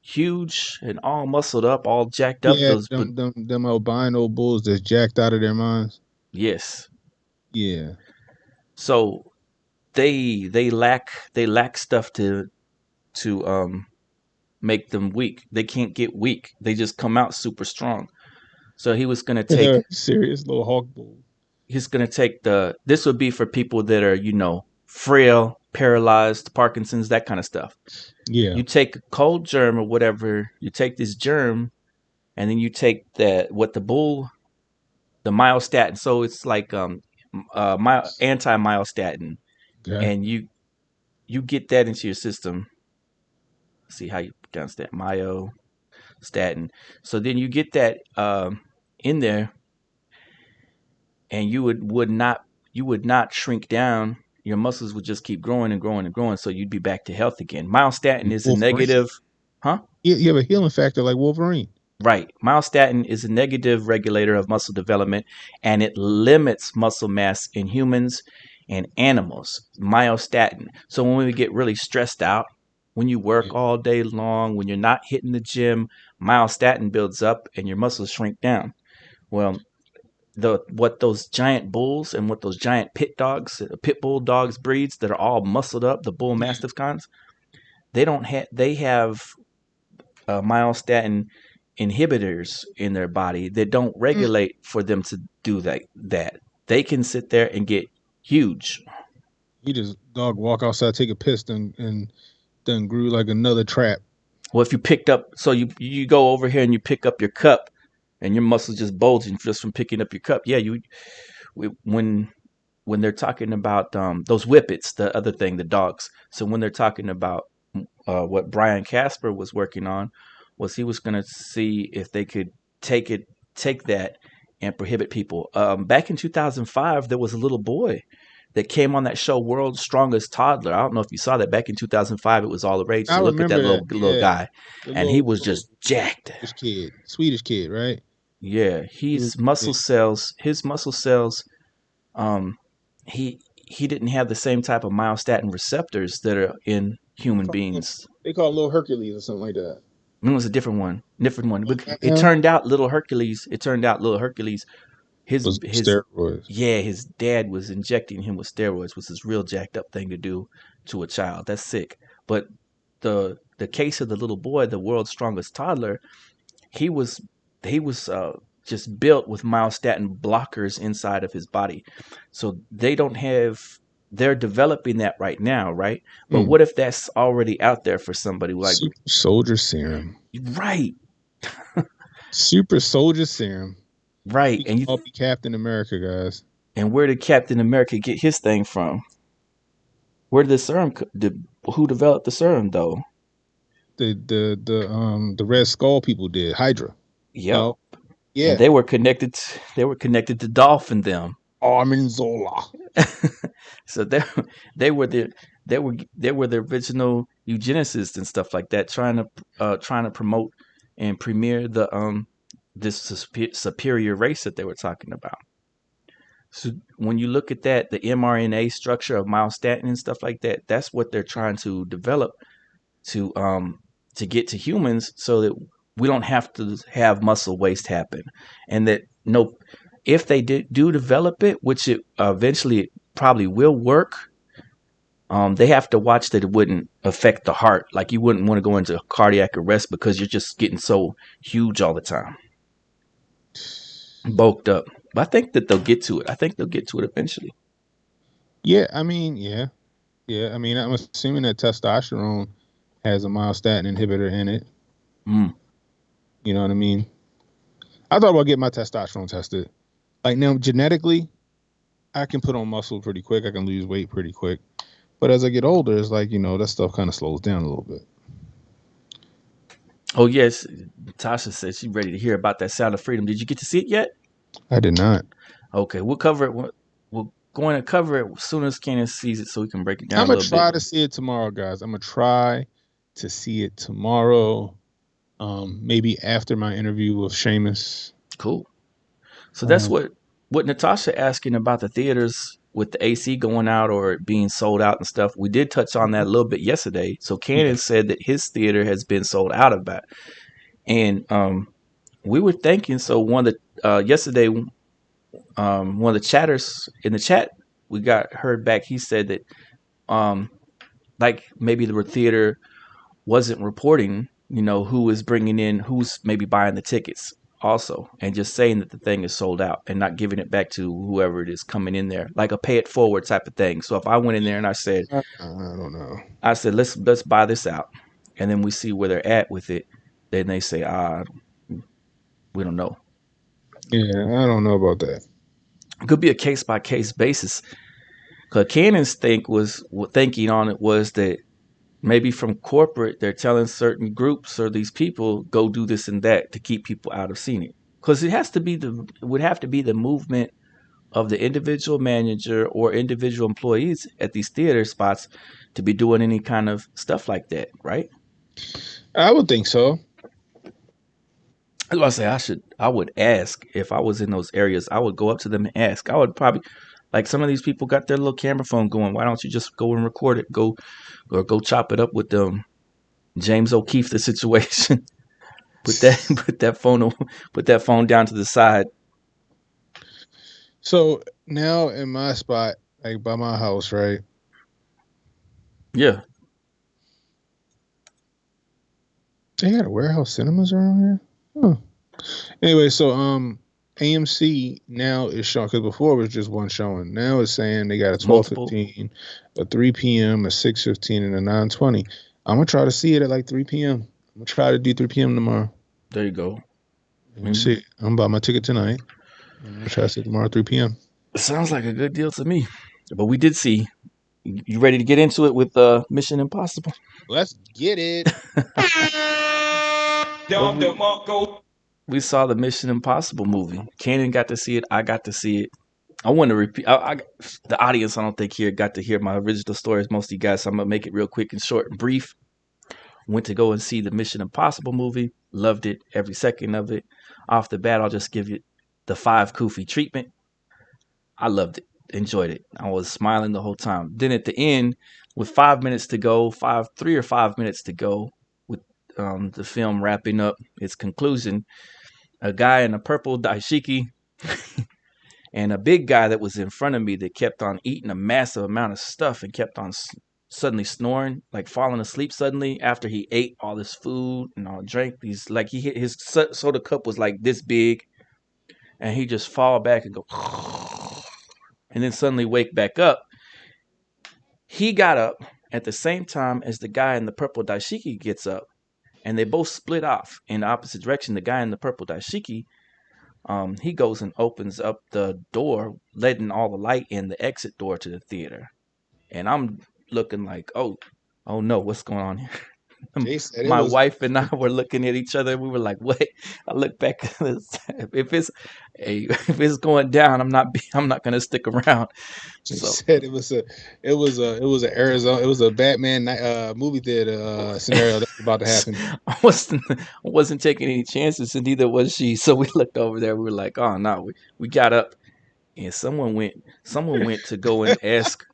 huge and all muscled up, all jacked up. Yeah, them albino bulls that's jacked out of their minds. Yes. Yeah. So they lack stuff to make them weak. They can't get weak. They just come out super strong. So he was gonna take serious little hawk bull. He's gonna take this would be for people that are frail, paralyzed, Parkinson's, that kind of stuff. Yeah. You take a cold germ or whatever. You take this germ, and then you take the myostatin. So it's like anti-myostatin, and you get that into your system. Let's see how you pronounce that, myo. statin. So then you get that in there, and you would not shrink down. Your muscles would just keep growing and growing and growing, so you'd be back to health again. Myostatin is a Wolverine. negative, huh? You have a healing factor like Wolverine. Right. Myostatin is a negative regulator of muscle development, and it limits muscle mass in humans and animals. Myostatin. So when we get really stressed out, when you work Yeah. all day long, when you're not hitting the gym, myostatin builds up and your muscles shrink down. Well, what those giant bulls and what those giant pit bull dogs breeds that are all muscled up, the bull Yeah. mastiff kinds, they have myostatin inhibitors in their body that don't Mm. regulate for them to do that. They can sit there and get huge. You just dog walk outside, take a piss, and then grew like another trap. Well, if you picked up, so you go over here and you pick up your cup, and your muscles just bulging just from picking up your cup. Yeah, when they're talking about those whippets, the other thing, the dogs. So when they're talking about what Brian Casper was working on, was he was going to see if they could take that and prohibit people. Back in 2005, there was a little boy that came on that show, World's Strongest Toddler. I don't know if you saw that. Back in 2005, it was all the rage I to look at that remember that. little Yeah, guy, the and he little, was little just jacked. Swedish kid, right? Yeah, He was, his yeah. muscle cells, um, he didn't have the same type of myostatin receptors that are in human beings. They call it Little Hercules or something like that. It was a different one, It Him turned out Little Hercules. was His steroids. yeah, his dad was injecting him with steroids, which is real jacked up thing to do to a child. That's sick. But the case of the little boy, the world's strongest toddler, he was he was just built with myostatin blockers inside of his body. So they're developing that right now, right? But Mm. what if that's already out there for somebody like, Super soldier serum. right, Super soldier serum. right, We can all be Captain America, guys. and where did Captain America get his thing from? Where did the serum? Who developed the serum though? The Red Skull people did Hydra. Yep, No, and yeah, they were connected to Dolph and them. Armin Zola. So they were they were the original eugenicists and stuff like that, trying to promote and premiere this superior race that they were talking about. So when you look at that, the mRNA structure of myostatin and stuff like that, that's what they're trying to develop to get to humans, so that we don't have to have muscle waste happen, and that no, if they do develop it, which it eventually probably will work, they have to watch that it wouldn't affect the heart. Like, you wouldn't want to go into cardiac arrest because you're just getting so huge all the time, bulked up. But I think that they'll get to it. I think they'll get to it eventually. Yeah, I mean, yeah. I mean, I'm assuming that testosterone has a myostatin inhibitor in it. Mm. You know what I mean? I thought about getting my testosterone tested. Like, now, genetically, I can put on muscle pretty quick. I can lose weight pretty quick. But as I get older, it's like, that stuff kind of slows down a little bit. Oh yes, Tasha said she's ready to hear about that Sound of Freedom. Did you get to see it yet? I did not. Okay, we'll cover it. We're going to cover it as soon as Kenan sees it, so we can break it down I'm a going little to try bit. to see it tomorrow, guys. I'm going to try to see it tomorrow. Maybe after my interview with Seamus. Cool. So that's what Natasha asking about the theaters with the AC going out or being sold out and stuff. We did touch on that a little bit yesterday. So Kenan said that his theater has been sold out of that. And we were thinking, so one of the yesterday, one of the chatters in the chat, we got heard back. He said that like maybe the theater wasn't reporting, who is bringing in, who's maybe buying the tickets also, and just saying that the thing is sold out and not giving it back to whoever it is coming in there, like a pay it forward type of thing. So if I went in there and I said, I don't know. I said, let's buy this out, and then we see where they're at with it, then they say, we don't know. Yeah, I don't know about that. It could be a case by case basis. Because Cannon's thinking on it was that maybe from corporate, they're telling certain groups or these people go do this and that to keep people out of seeing it. Because it would have to be the movement of the individual manager or individual employees at these theater spots to be doing any kind of stuff like that, right? I would think so. That's why I say I would ask if I was in those areas. I would go up to them and ask. I would probably, like, some of these people got their little camera phone going. Why don't you just go and record it? Go chop it up with them. James O'Keefe the situation. put that phone down to the side. So now in my spot, like by my house, right? Yeah. They got a warehouse cinemas around here. Huh. Anyway, so AMC now is showing, because before it was just one showing. Now it's saying they got a 12:15, a 3 p.m., a 6:15, and a 9:20. I'm gonna try to see it at like 3 p.m. I'm gonna try to do 3 p.m. tomorrow. There you go. Let me see. I'm buying my ticket tonight. I'm gonna try to see it tomorrow 3 p.m. It sounds like a good deal to me. But we did see. You ready to get into it with Mission Impossible? Let's get it. We saw the Mission Impossible movie. Kanan got to see it. I got to see it. I want to repeat. The audience, I don't think here got to hear my original story as most of you guys. So I'm gonna make it real quick and short and brief. Went to go and see the Mission Impossible movie. Loved it, every second of it. Off the bat, I'll just give you the 5 Koofy treatment. I loved it, enjoyed it. I was smiling the whole time. Then at the end, with 5 minutes to go, 3 or 5 minutes to go, with the film wrapping up its conclusion, a guy in a purple dashiki and a big guy that was in front of me that kept on eating a massive amount of stuff and kept on suddenly snoring, like falling asleep suddenly after he ate all this food and all drank. He's like, he hit his soda cup was like this big, and he just fall back and go, and then suddenly wake back up. He got up at the same time as the guy in the purple dashiki gets up, and they both split off in the opposite direction. The guy in the purple dashiki, he goes and opens up the door, letting all the light in, the exit door to the theater. And I'm looking like, oh no, what's going on here? My wife and I were looking at each other. We were like, "What?" I look back. If it's going down, I'm not going to stick around. She said it was an Arizona, it was a Batman movie theater scenario that was about to happen. I wasn't taking any chances, and neither was she. So we looked over there. We were like, "Oh no!" We got up, and someone went to go and ask,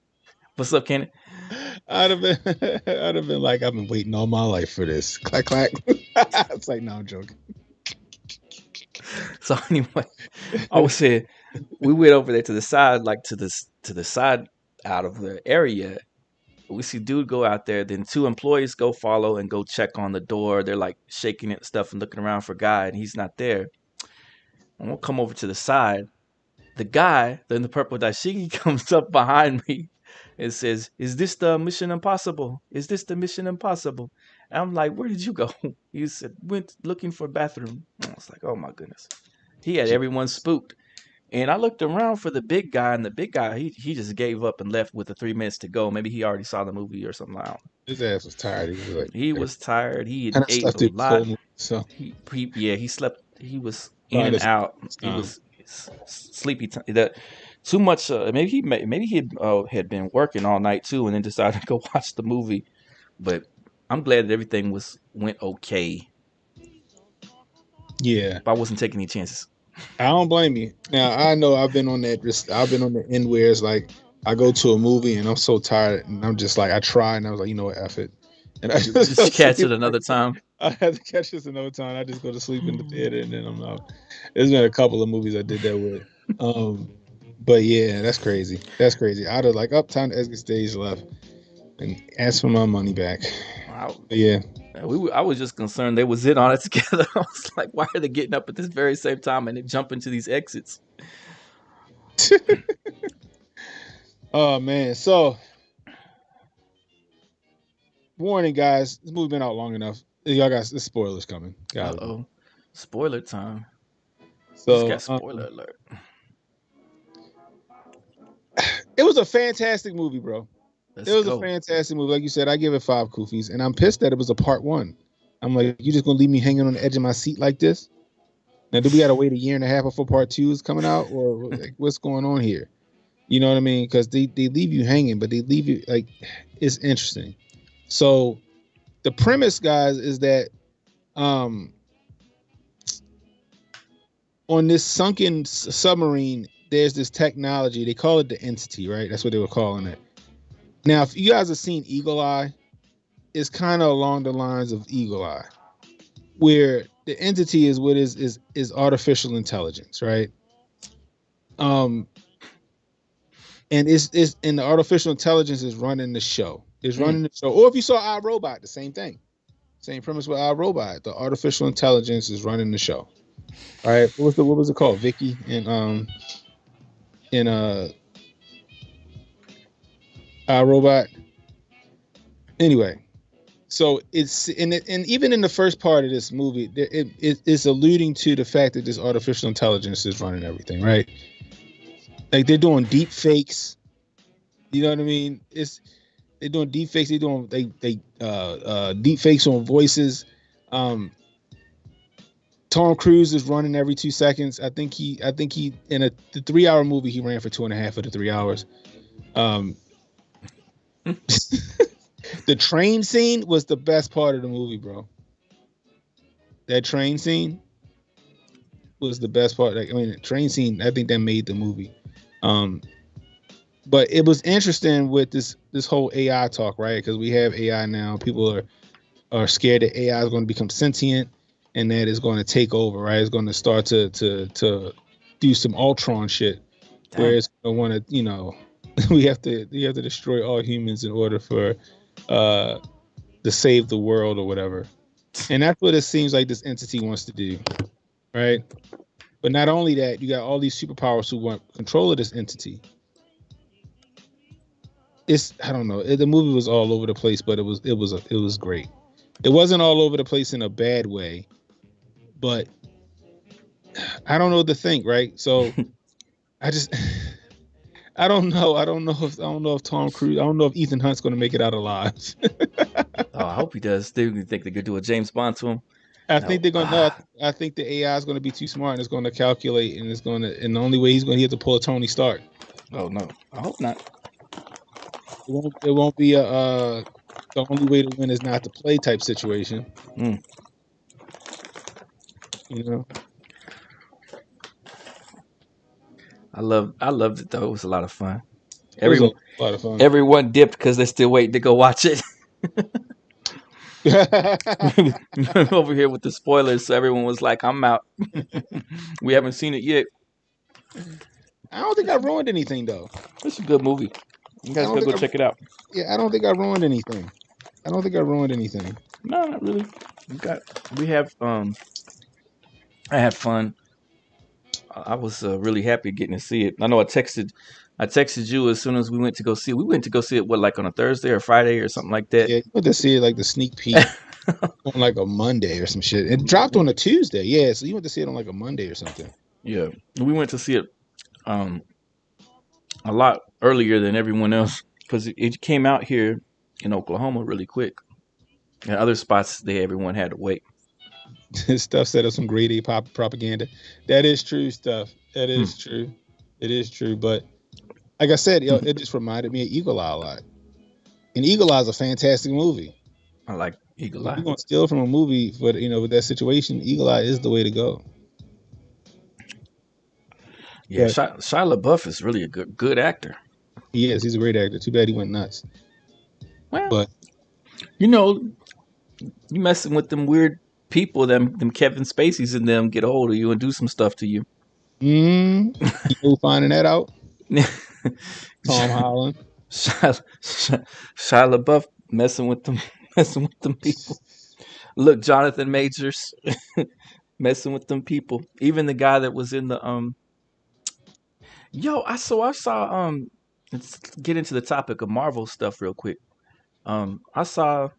"What's up, Ken?" I'd have been like, I've been waiting all my life for this. Clack clack. It's like, no, I'm joking. So anyway, I was saying, we went over there to the side, like to the side out of the area. We see dude go out there, then 2 employees go follow and go check on the door. They're like shaking it and stuff and looking around for a guy, and he's not there. And we'll come over to the side. The guy, then the purple dashiki, comes up behind me and says, "Is this the Mission Impossible? Is this the Mission Impossible?" And I'm like, "Where did you go?" He said, "Went looking for a bathroom." I was like, "Oh my goodness." He had everyone spooked. And I looked around for the big guy, and the big guy, he just gave up and left with the 3 minutes to go. Maybe he already saw the movie or something. His ass was tired. He was tired. He had ate a lot. So he slept. He was in and out. He was sleepy. Too much. Maybe he had been working all night too, and then decided to go watch the movie. But I'm glad that everything went okay. Yeah, but I wasn't taking any chances. I don't blame you. Now I know I've been on that. I've been on the end where it's like I go to a movie and I'm so tired, and I'm just like, I try, and I was like, you know what, F it, and I just catch it another time. I had to catch this another time. I just go to sleep in the theater, and then I'm out. There's been a couple of movies I did that with. But yeah, that's crazy. I'd have like time to exit stage left and ask for my money back. Wow. But yeah. I was just concerned they was in on it together. I was like, why are they getting up at this very same time and they jump into these exits? Oh man. So warning, guys, this movie been out long enough. Y'all got the spoilers coming. Uh-oh. Spoiler time. So just got spoiler alert. It was a fantastic movie, bro. Let's It was a go. fantastic movie. Like you said, I give it 5 koofies, and I'm pissed that it was a part 1. I'm like, you just gonna leave me hanging on the edge of my seat like this? Now, do we gotta wait a year and a half before part 2 is coming out, or like, what's going on here? You know what I mean? Because they leave you hanging, but they leave you like, it's interesting. So the premise, guys, is that um on this sunken submarine, there's this technology. They call it the entity, right? That's what they were calling it. Now, if you guys have seen Eagle Eye, it's kind of along the lines of Eagle Eye, where the entity is what is artificial intelligence, right? Um, and it's and the artificial intelligence is running the show. It's running the show. Or if you saw iRobot, the same thing. Same premise with iRobot. The artificial intelligence is running the show. All right. What was it called? Vicky and iRobot. Anyway, so it's and even in the first part of this movie, it's alluding to the fact that this artificial intelligence is running everything, right? Like they're doing deep fakes. You know what I mean? They're doing deep fakes. They're doing deep fakes on voices. Tom Cruise is running every 2 seconds. I think he in the 3-hour movie he ran for 2.5 of the 3 hours. The train scene was the best part of the movie, bro. That train scene was the best part. Like, I mean, the train scene, I think that made the movie. But it was interesting with this whole AI talk, right? Because we have AI now. People are scared that AI is going to become sentient and that it's going to take over, right? It's going to start to do some Ultron shit. Damn. Where it's going to want to, you know, you have to destroy all humans in order for to save the world or whatever. And that's what it seems like this entity wants to do, right? But not only that, you got all these superpowers who want control of this entity. I don't know. The movie was all over the place, but it was great. It wasn't all over the place in a bad way, but I don't know what to think, right? So I don't know. I don't know if Tom Cruise. I don't know if Ethan Hunt's going to make it out alive. Oh, I hope he does. Do you think they could do a James Bond to him? I think they're going to. I think the AI is going to be too smart and it's going to calculate and and the only way he's going to have to pull a Tony Stark. Oh no, I hope not. It won't be the only way to win is not to play type situation. You know. I loved it though. It was a lot of fun. It was a lot of fun. Everyone dipped because they're still waiting to go watch it. Over here with the spoilers, so everyone was like, "I'm out." We haven't seen it yet. I don't think I ruined anything though. It's a good movie. You guys gotta go check it out. Yeah, I don't think I ruined anything. No, not really. I had fun. I was really happy getting to see it. I know I texted you as soon as we went to go see it. We went to go see it, like on a Thursday or Friday or something like that? Yeah, you went to see it like the sneak peek on like a Monday or some shit. It dropped on a Tuesday. Yeah, so you went to see it on like a Monday or something. Yeah, we went to see it a lot earlier than everyone else because it came out here in Oklahoma really quick. And other spots, everyone had to wait. Stuff set up some grade A pop propaganda. That is true stuff. That is true. It is true. But like I said, it just reminded me of Eagle Eye a lot. And Eagle Eye is a fantastic movie. I like Eagle Eye. If you're gonna steal from a movie for with that situation, Eagle Eye is the way to go. Yeah, Shia LaBeouf is really a good actor. He is. He's a great actor. Too bad he went nuts. Well, but you messing with them weird people, them Kevin Spaceys and them get a hold of you and do some stuff to you. You finding that out? Tom Holland. Shia LaBeouf messing with them people. Look, Jonathan Majors messing with them people. Even the guy that was in the I saw let's get into the topic of Marvel stuff real quick. I saw,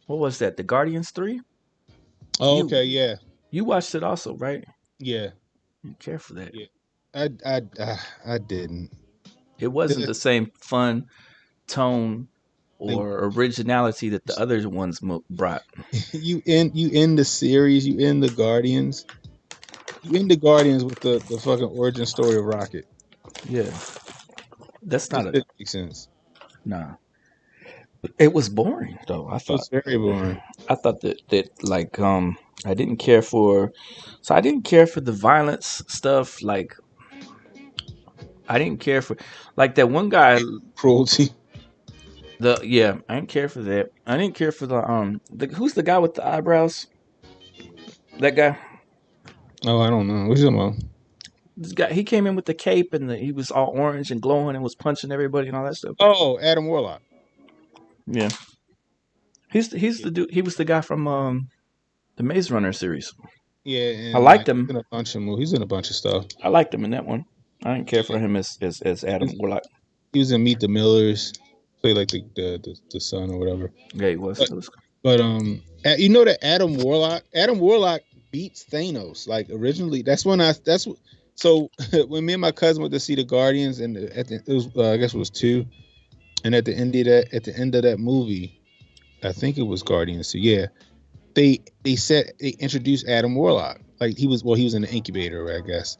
what was that? The Guardians 3? Oh, okay, yeah. You watched it also, right? Yeah. You care for that? Yeah. I didn't. It wasn't the same fun tone Like or originality that the other ones brought. you end the series, you end the Guardians, you end the Guardians with the fucking origin story of Rocket. Yeah, that's This not a didn't make sense. nah. It was boring though. I It thought. was very boring. I thought that like I didn't care for. So I didn't care for the violence stuff. Like I didn't care for like that one guy. Cruelty. I didn't care for that. I didn't care for the who's the guy with the eyebrows? That guy. Oh, I don't know. What you talking about? This guy, he came in with the cape and he was all orange and glowing and was punching everybody and all that stuff. Oh, Adam Warlock. Yeah, he's the dude. He was the guy from the Maze Runner series. Yeah, I and liked he's him. in a bunch of movies. He's in a bunch of stuff. I liked him in that one. I didn't care for him as Adam Warlock. He was in Meet the Millers. Played like the son or whatever. Yeah, he was. But, It was you know that Adam Warlock beats Thanos. Like originally, so when me and my cousin went to see the Guardians, and it was I guess it was 2, and at the end of that movie, I think it was Guardians 2. Yeah, they introduced Adam Warlock. Like he was in the incubator, I guess.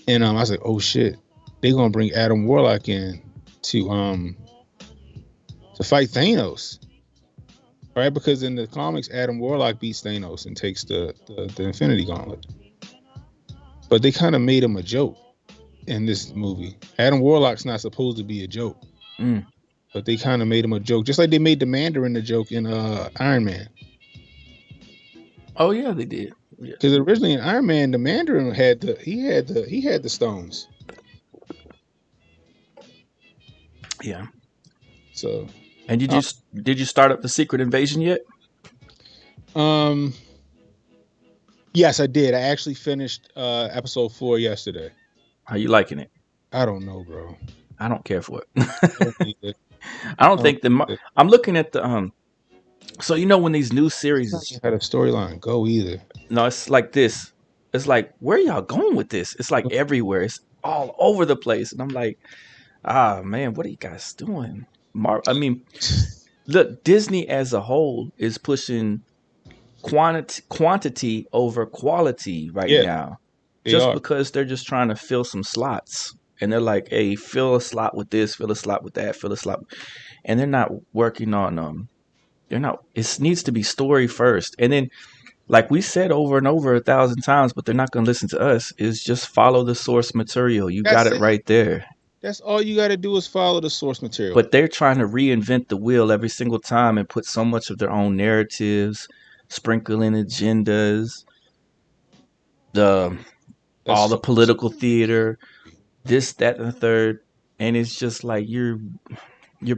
And I was like, oh shit, they're gonna bring Adam Warlock in to fight Thanos. Right? Because in the comics, Adam Warlock beats Thanos and takes the Infinity Gauntlet. But they kind of made him a joke in this movie. Adam Warlock's not supposed to be a joke. But they kind of made him a joke. Just like they made the Mandarin a joke in Iron Man. Oh yeah, they did. Because originally in Iron Man, the Mandarin had the stones. Yeah. So. And did you start up the Secret Invasion yet? Yes, I did. I actually finished episode 4 yesterday. How you liking it? I don't know, bro. I don't care for it. I don't think I'm looking at the So you know when these new series had a storyline go either. No, it's like this. It's like where y'all going with this? It's like everywhere. It's all over the place, and I'm like, man, what are you guys doing? I mean, look, Disney as a whole is pushing quantity over quality right now, just because they're just trying to fill some slots, and they're like, hey, fill a slot with this, fill a slot with that, fill a slot, and they're not working on it needs to be story first, and then like we said over and over 1,000 times, but they're not going to listen to us, is just follow the source material. You got it right there. That's all you got to do is follow the source material. But they're trying to reinvent the wheel every single time and put so much of their own narratives, sprinkle in agendas, all the political theater, this, that, and the third. And it's just like you're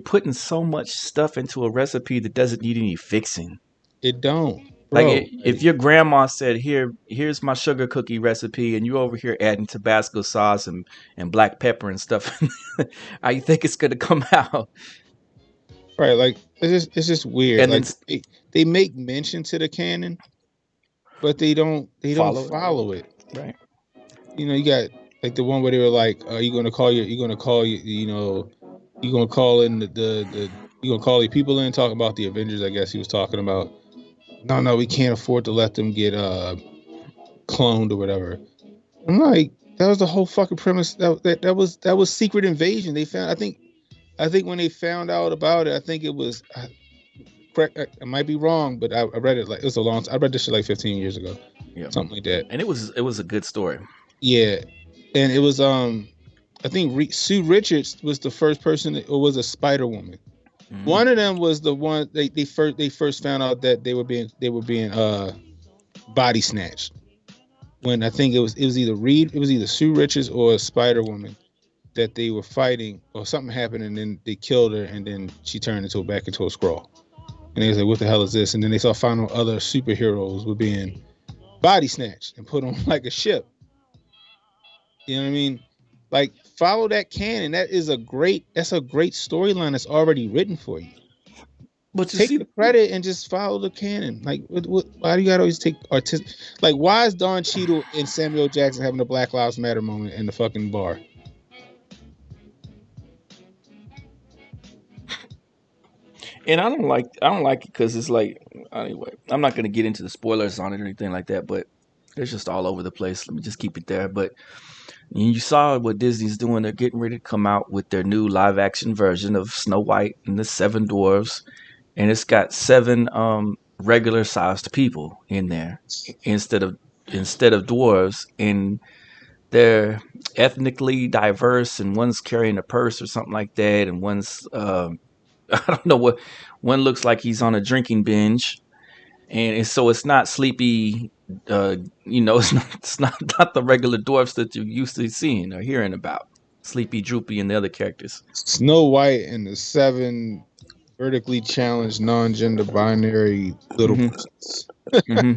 putting so much stuff into a recipe that doesn't need any fixing. It don't. Like if your grandma said, here's my sugar cookie recipe, and you over here adding Tabasco sauce and black pepper and stuff, how you think it's gonna come out? Right, like it's just weird. And like they make mention to the canon, but they don't follow it. Right. You know, you got like the one where they were like, you're gonna call the people in, talking about the Avengers, I guess he was talking about. No, we can't afford to let them get cloned or whatever. I'm like, that was the whole fucking premise. That was Secret Invasion. They found, I think when they found out about it, I think it was correct. I might be wrong, but I read it like it was I read this shit like 15 years ago, something like that. And it was a good story. Yeah, and it was I think Sue Richards was the first person or was a Spider Woman. Mm-hmm. One of them was the one they first found out that they were being body snatched. When I think it was either Sue Richards or Spider Woman that they were fighting, or something happened, and then they killed her, and then she turned back into a Skrull. And they was like, "What the hell is this?" And then they found out other superheroes were being body snatched and put on like a ship. You know what I mean? Like, follow that canon. That's a great storyline that's already written for you. But take the credit and just follow the canon. Like, why do you gotta always take artistic? Like, why is Don Cheadle and Samuel Jackson having a Black Lives Matter moment in the fucking bar? And I don't like it because it's like, anyway. I'm not gonna get into the spoilers on it or anything like that, but it's just all over the place. Let me just keep it there. But you saw what Disney's doing. They're getting ready to come out with their new live action version of Snow White and the Seven Dwarfs, and it's got seven regular sized people in there instead of dwarves, and they're ethnically diverse, and one's carrying a purse or something like that, and one's I don't know what, one looks like he's on a drinking binge, and so it's not sleepy. It's not the regular dwarfs that you're used to seeing or hearing about. Sleepy, Droopy, and the other characters. Snow White and the seven vertically challenged non-gender binary little hmm persons. hmm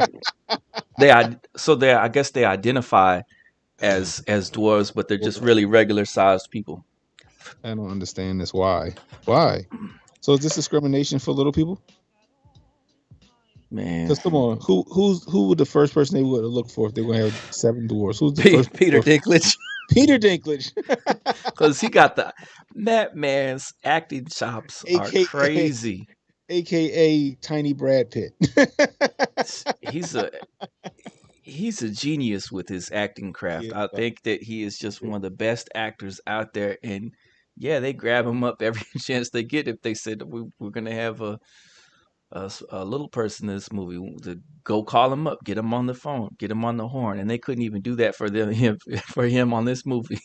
I guess they identify as dwarves, but they're just really regular sized people. I don't understand this. Why? Why? So is this discrimination for little people? Man, Because come on, who would the first person they would look for if they were going to have seven dwarfs? Who's the first Peter dwarf? Dinklage, Peter Dinklage, because he got that man's acting chops are aka crazy. aka Tiny Brad Pitt. He's a he's a genius with his acting craft. Yeah, I think that he is just one of the best actors out there. And yeah, they grab him up every chance they get. If they said we're gonna have a little person in this movie, to go call him up, get him on the phone, get him on the horn, and they couldn't even do that for him on this movie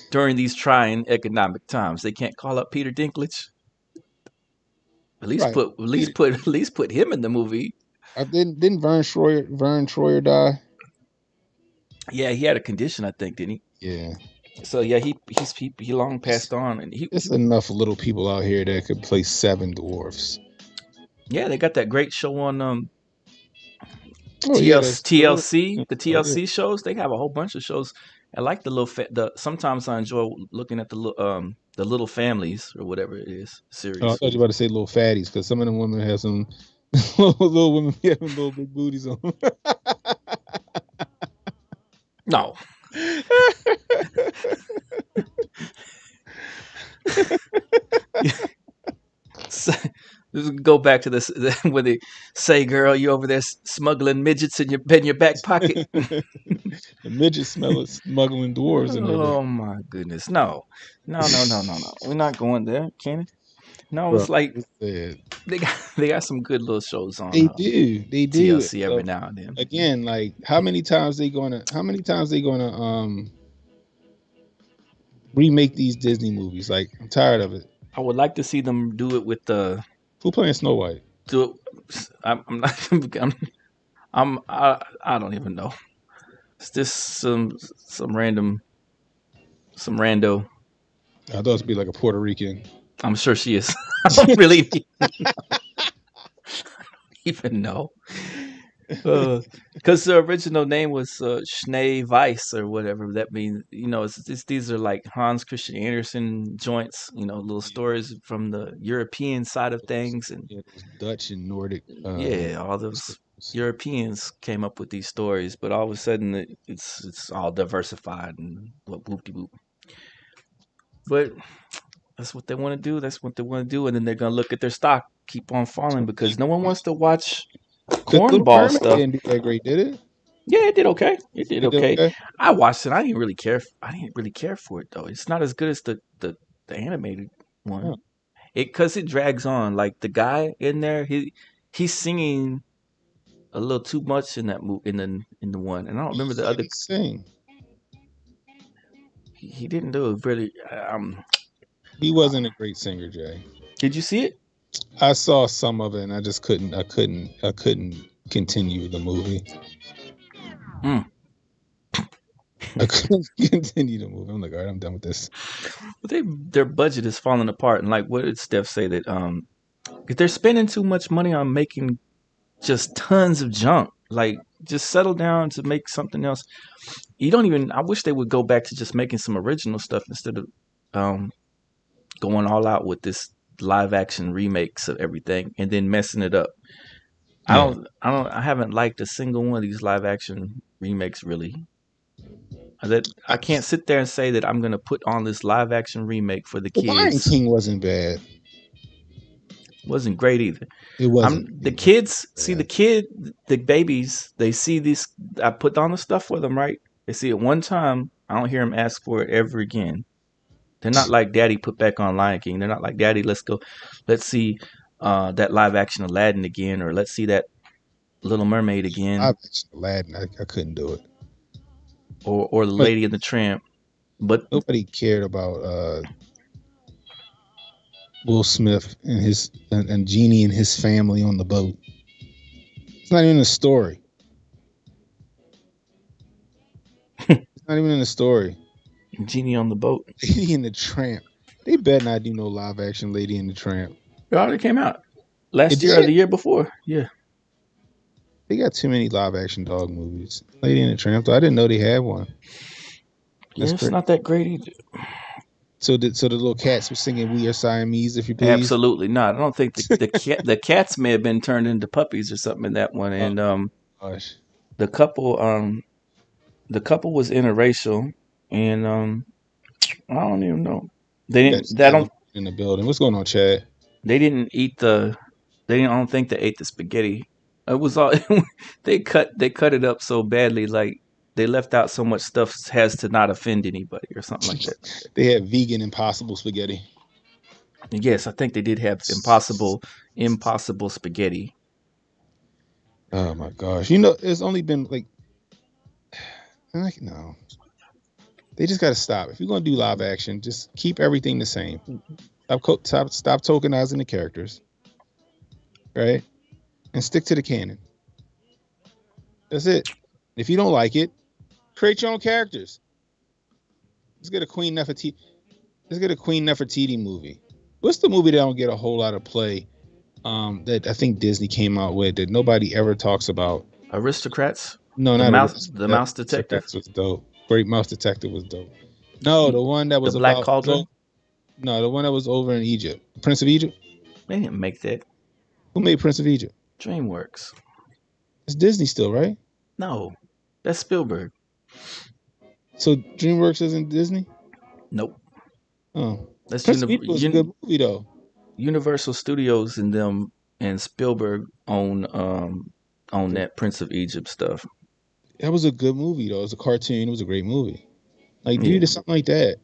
during these trying economic times. They can't call up Peter Dinklage. At least right. put Peter, at least put him in the movie. didn't Vern Troyer die? Yeah, he had a condition, I think, didn't he? Yeah. So yeah, he long passed on, and It's enough little people out here that could play seven dwarfs. yeah, they got that great show on Oh yeah, that's true. TLC, the Oh, yeah. TLC shows. They have a whole bunch of shows. I like the the. Sometimes I enjoy looking at the little families or whatever it is Oh, I series. thought you were about to say little fatties because some of them women have some little women having little big booties on them. No, so, let's go back to this when they say, "Girl, you over there smuggling midgets in your back pocket." The midget smuggling dwarves in their back. Oh my goodness, no, no, no, no, no, no. We're not going there, Kenny. No, Bro, it's like it's sad. they got some good little shows on They do. TLC every So now and then. again, like how many times they gonna remake these Disney movies? Like I'm tired of it. I would like to see them do it with the Who playing Snow White? do it. I'm not. I don't even know. It's just some random some rando. I thought it'd be like a Puerto Rican. I'm sure she is. I don't really even know. Because the original name was Schnee Weiss or whatever that means. These are like Hans Christian Andersen joints. Little stories from the European side of things, and Yeah, those Dutch and Nordic. yeah, all those Europeans came up with these stories. But all of a sudden, it's all diversified and whoop de whoop. But that's what they want to do. That's what they want to do, and then they're gonna look at their stock keep on falling because no one wants to watch Because Little cornball Mermaid stuff. didn't do that great, did it? Yeah, it did okay. It did It did okay. okay. I watched it. I didn't really care. I didn't really care for it though. It's not as good as the animated Huh. one. Because it drags on. Like the guy in there, he's singing a little too much in that in the one, and I don't remember the What did other. he sing? He didn't do it really. He wasn't a great singer, Jay. Did you see it? I saw some of it, and I just couldn't. I couldn't continue the movie. Mm. I couldn't continue the movie. I'm like, all right, I'm done with this. But their budget is falling apart, and like, what did Steph say that if they're spending too much money on making just tons of junk, like just settle down to make something else. You don't even. I wish they would go back to just making some original stuff instead of um, going all out with this live action remakes of everything and then messing it up. Yeah. I haven't liked a single one of these live action remakes really. I can't sit there and say that I'm gonna put on this live action remake for the The Lion kids. King wasn't bad. Wasn't great either. It I'm wasn't. the It wasn't kids see bad. the babies. They see this. I put on the stuff for them, right? They see it one time. I don't hear them ask for it ever again. They're not like Daddy put back on Lion King. They're not like Daddy. Let's go. Let's see that live action Aladdin again, or let's see that Little Mermaid again, I Aladdin, I couldn't do it. or the But Lady and the Tramp. But nobody cared about Will Smith and Genie and his family on the boat. It's not even a story. It's not even in the story. Genie on the Boat. Lady and the Tramp. They better not do no live action Lady and the Tramp. It already came out It last year or did. the year before. Yeah. They got too many live action dog movies. Lady and the Tramp. Though I didn't know they had one. That's Yeah, it's great. not that great either. So the little cats were singing "We Are Siamese," if you please. Absolutely not. I don't think the cats may have been turned into puppies or something in that one. Oh And gosh. the couple was interracial, and I don't even know. They We got didn't. I Chad don't. in the building. What's going on, Chad? They didn't eat the. They didn't. I don't think they ate the spaghetti. It was all. They cut it up so badly. Like they left out so much stuff has to not offend anybody or something like that. They had vegan impossible spaghetti. Yes, I think they did have impossible spaghetti. Oh my gosh. You know, it's only been like no. They just got to stop. If you're going to do live action, just keep everything the same. Stop tokenizing the characters, right? And stick to the canon. That's it. If you don't like it, create your own characters. Let's get a Queen Nefertiti. Let's get a Queen Nefertiti movie. What's the movie that don't get a whole lot of play? That I think Disney came out with that nobody ever talks about. Aristocrats. No, The not mouse. The mouse detective. Aristocrats was dope. Great Mouse Detective was dope. No, the one that The was Black about Cauldron. no, the one that was over in Egypt. Prince of Egypt. They didn't make that. Who made Prince of Egypt? DreamWorks. It's Disney still, right? No, that's Spielberg. So DreamWorks isn't Disney? Nope. Oh. That's Prince of Egypt was a good movie though. Universal Studios and them and Spielberg own that Prince of Egypt stuff. That was a good movie though. It was a cartoon. It was a great movie. Like Yeah. do something like that.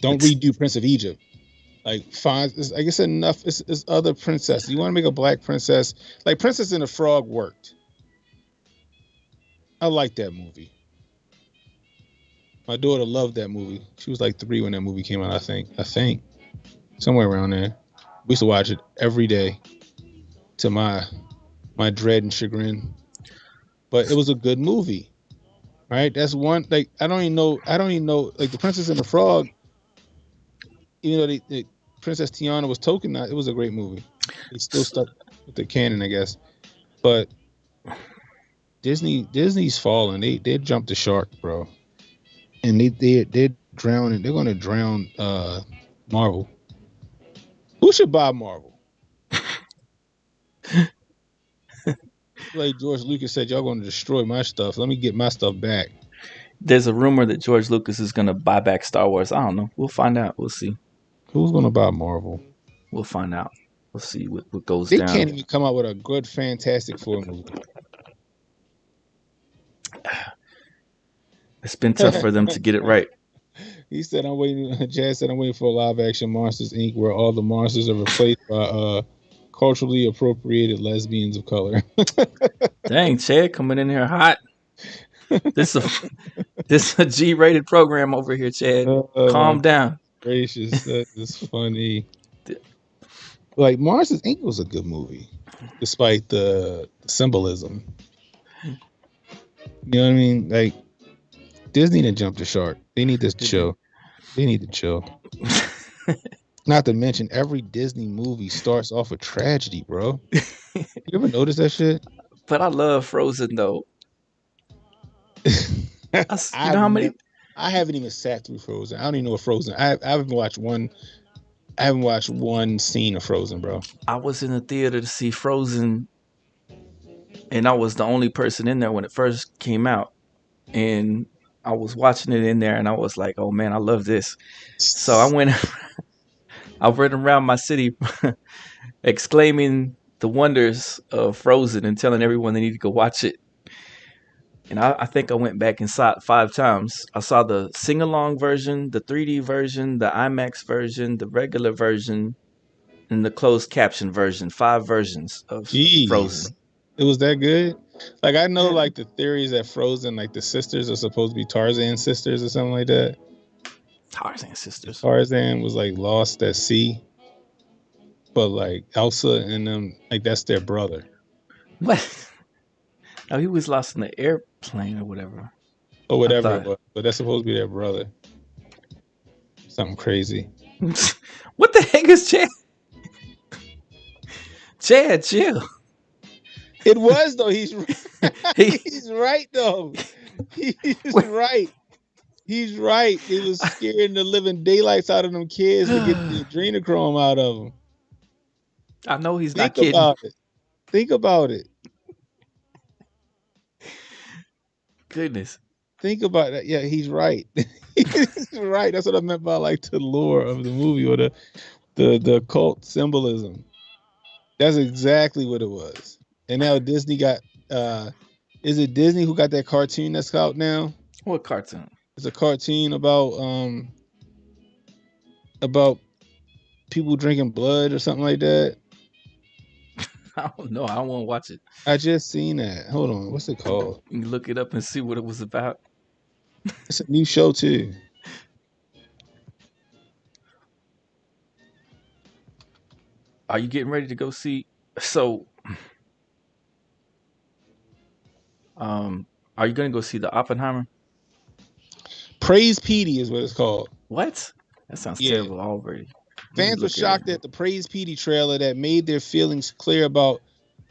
Don't redo Prince of Egypt. Like find, I guess enough. It's other princesses. You want to make a black princess? Like Princess and the Frog worked. I like that movie. My daughter loved that movie. She was like 3 when that movie came out. I think somewhere around there. We used to watch it every day. To my dread and chagrin. But it was a good movie. Right? That's one. Like I don't even know. Like the Princess and the Frog. Even though Princess Tiana was tokenized, it was a great movie. They still stuck with the canon, I guess. But Disney's falling. They jumped the shark, bro. And they're drowning. They're gonna drown Marvel. Who should buy Marvel? Like George Lucas said, y'all gonna destroy my stuff. Let me get my stuff back. There's a rumor that George Lucas is gonna buy back Star Wars. I don't know. We'll find out. We'll see. Who's gonna buy Marvel? We'll find out. We'll see what goes They down. can't even come out with a good Fantastic Four movie. It's been tough for them to get it right. He said, "I'm waiting." Jazz said, "I'm waiting for a live-action Monsters Inc. where all the monsters are replaced by culturally appropriated lesbians of color." Dang, Chad coming in here hot. This is a G-rated program over here, Chad. Calm down. Gracious, that is funny. Like Monsters Inc. was a good movie, despite the symbolism. You know what I mean? Like Disney didn't jump the shark. They need to chill. They need to chill. Not to mention, every Disney movie starts off with tragedy, bro. You ever notice that shit? But I love Frozen though. You know how many? I haven't even sat through Frozen. I don't even know what Frozen. I haven't watched one. I haven't watched one scene of Frozen, bro. I was in the theater to see Frozen, and I was the only person in there when it first came out, and I was watching it in there, and I was like, "Oh man, I love this." So I went. I've ridden around my city exclaiming the wonders of Frozen and telling everyone they need to go watch it. And I think I went back and saw it 5 times. I saw the sing along version, the 3D version, the IMAX version, the regular version, and the closed caption version. 5 versions of Jeez, Frozen. it was that good. Like I know, Yeah. like the theories that Frozen, like the sisters are supposed to be Tarzan sisters or something like that. Tarzan sisters. Tarzan was like lost at sea, but like Elsa and them, like that's their brother What? Oh, he was lost in the airplane or whatever. or I whatever it thought. was, but that's supposed to be their brother. Something crazy. What the heck is Chad? Chad, chill. It was though. He's He, he's right though. He's Wait. right. He's right. It was scaring the living daylights out of them kids to get the adrenochrome out of them. I know he's not Think kidding. about it. Think about it. Goodness. Think about that. Yeah, he's right. He's right. That's what I meant by like the lore of the movie or the cult symbolism. That's exactly what it was. And now Disney got is it Disney who got that cartoon that's out now? What cartoon? It's a cartoon about people drinking blood or something like that. I don't know. I don't want to watch it. I just seen that. Hold on. What's it called? You can look it up and see what it was about. It's a new show too. Are you getting ready to go see? So, are you going to go see the Oppenheimer? Praise Petey is what it's called. What? That sounds Yeah. terrible already. Fans were shocked at the Praise Petey trailer that made their feelings clear about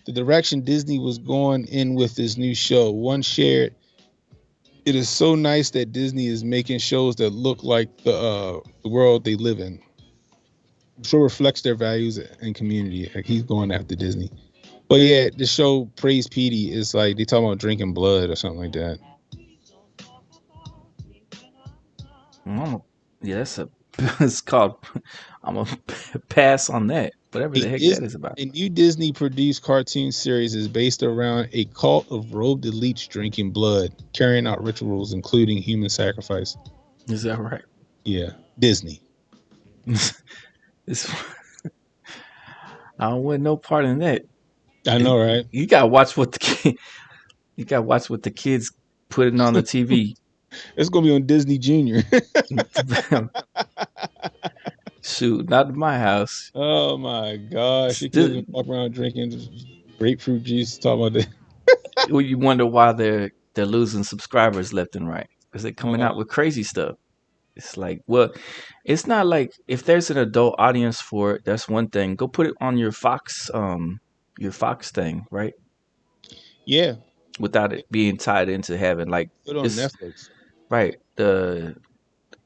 the direction Disney was going in with this new show. One shared, "It is so nice that Disney is making shows that look like the world they live in. I'm sure reflects their values and community." Like he's going after Disney. But yeah, the show Praise Petey is like they talking about drinking blood or something like that. Yeah, that's a. It's called. I'm gonna pass on that. Whatever the heck that is about. A new Disney produced cartoon series is based around a cult of robed elites drinking blood, carrying out rituals including human sacrifice. Is that right? Yeah, Disney. It's, I don't want no part in that. I know, right? You gotta watch what you gotta watch what the kids putting on the TV. It's gonna be on Disney Junior. Shoot, not in my house. Oh my gosh! You kids walk around drinking grapefruit juice. Talking about that. You wonder why they're losing subscribers left and right because they're coming out with crazy stuff. It's like, well, it's not like if there's an adult audience for it, that's one thing. Go put it on your Fox thing, right? Yeah. Without it being tied into having like put it on Netflix. Right. The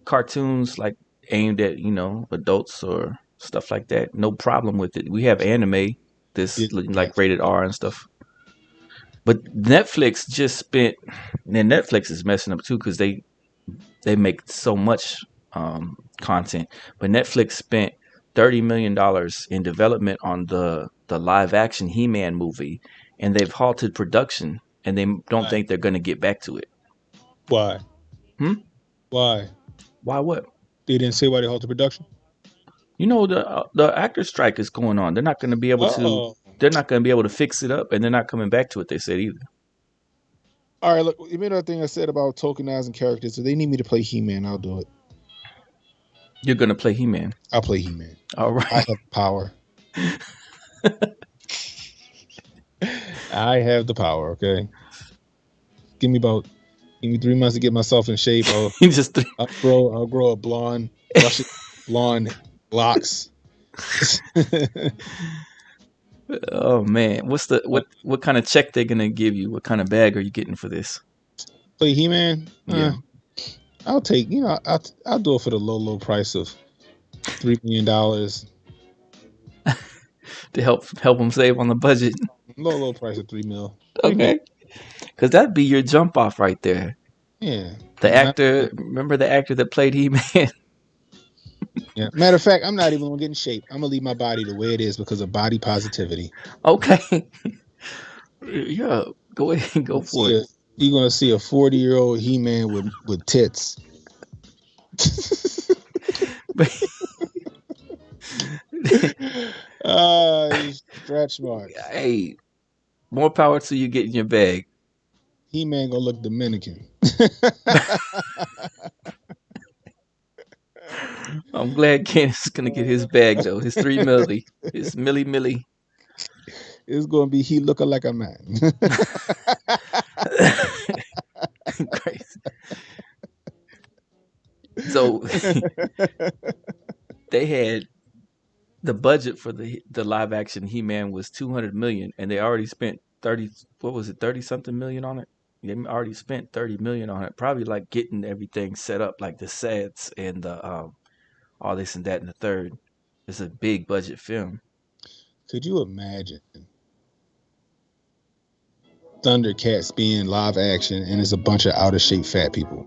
cartoons like aimed at, adults or stuff like that. No problem with it. We have anime like rated R and stuff. But Netflix just spent, and Netflix is messing up too because they make so much content. But Netflix spent $30 million in development on the live action He-Man movie, and they've halted production, and they don't think they're going to get back to it. Why? Why? Why what? They didn't say why they halted production. The actor strike is going on. They're not going to be able to. They're not going to be able to fix it up, and they're not coming back to it. They said either. All right, look. You made that thing I said about tokenizing characters. So they need me to play He-Man. I'll do it. You're going to play He-Man. I'll play He-Man. All right. I have power. I have the power. Okay. Give me 3 months to get myself in shape. I'll grow a blonde locks. Oh man, what kind of check they're gonna give you? What kind of bag are you getting for this? Play He-Man? Yeah. I'll take. I'll do it for the low price of $3 million. To help them save on the budget. Low price of $3 million. Okay. Because that'd be your jump off right there. Yeah. The actor, remember the actor that played He-Man? Yeah. Matter of fact, I'm not even gonna get in shape. I'm gonna leave my body the way it is because of body positivity. Okay. Yeah, go ahead and go for it. You're gonna see a 40-year-old He-Man with tits. Stretch marks. Hey, more power to you getting your bag. He-Man gonna look Dominican. I'm glad Candace is gonna get his bag though. His 3 milli. His milli. It's gonna be he looking like a man. Crazy. So they had the budget for the live action He-Man was 200 million, and they already spent 30. What was it? 30 something million on it. They already spent 30 million on it. Probably like getting everything set up, like the sets and the all this and that and the third. It's a big budget film. Could you imagine Thundercats being live action and it's a bunch of out of shape fat people?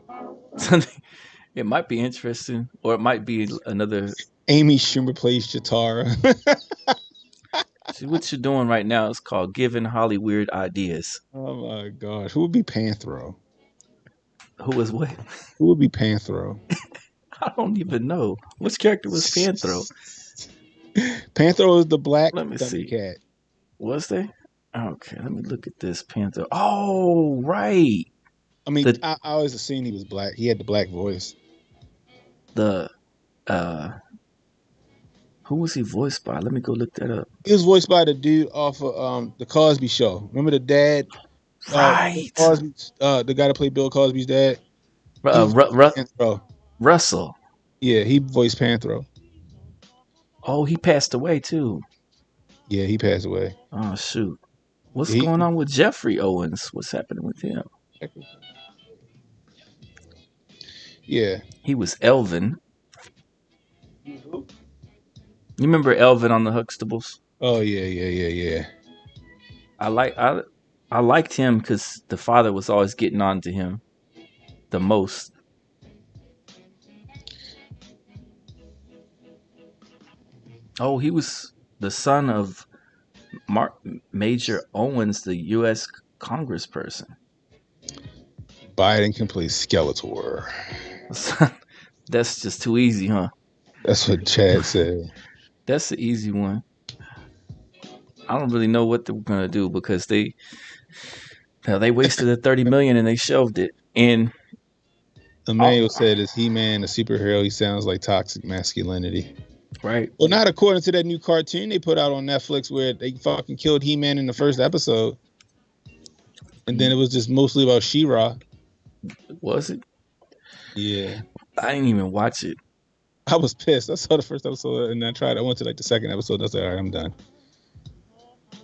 It might be interesting, or it might be another. Amy Schumer plays Chitara. See, what you're doing right now is called giving Holly weird ideas. Oh my gosh, who would be Panthro? Who is what? Who would be Panthro? I don't even know. Which character was Panthro? Panthro is the black Let me see. Thundercat. Was they? Okay, let me look at this Panther. Oh, right. I mean, I always assumed he was black. He had the black voice. The who was he voiced by? Let me go look that up. He was voiced by the dude off of the Cosby Show. Remember the dad? Right. Cosby, the guy that played Bill Cosby's dad. Russell. Yeah, he voiced Panthro. Oh, he passed away too. Yeah, he passed away. Oh shoot. What's going on with Jeffrey Owens? What's happening with him? Yeah. He was Elvin. You remember Elvin on the Huxtables? Oh yeah. I liked him because the father was always getting on to him the most. Oh, he was the son of Major Owens, the U.S. Congressperson. Biden can play Skeletor. That's just too easy, huh? That's what Chad said. That's the easy one. I don't really know what they're gonna do because they wasted the 30 million and they shelved it. And Emmanuel said, "Is He-Man a superhero? He sounds like toxic masculinity." Right. Well, not according to that new cartoon they put out on Netflix where they fucking killed He-Man in the first episode, and then it was just mostly about She-Ra. Was it? Yeah. I didn't even watch it. I was pissed. I saw the first episode and I went to like the second episode. And I was like, all right, I'm done.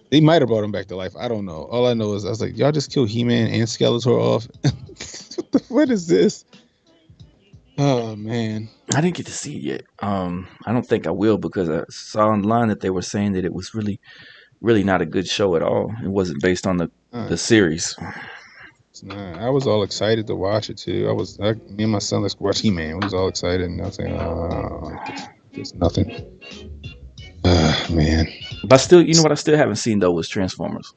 They might have brought him back to life. I don't know. All I know is I was like, y'all just killed He-Man and Skeletor off. What is this? Oh man. I didn't get to see it yet. I don't think I will because I saw online that they were saying that it was really, really not a good show at all. It wasn't based on the series. I was all excited to watch it too. Me and my son, let's watch He-Man. We was all excited, and I was like, oh, there's nothing. Man. But still, you know what I still haven't seen though was Transformers.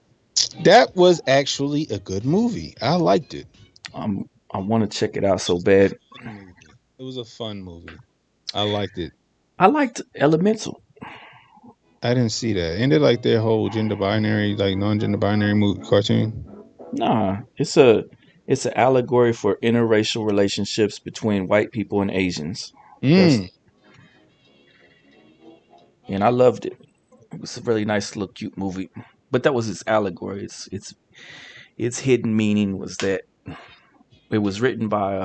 That was actually a good movie. I liked it. I want to check it out so bad. It was a fun movie. I liked it. I liked Elemental. I didn't see that. Ended like their whole gender binary, like non-gender binary movie cartoon. Nah, it's an allegory for interracial relationships between white people and Asians. And I loved it. It was a really nice little cute movie. But that was its allegory. Its hidden meaning was that it was written by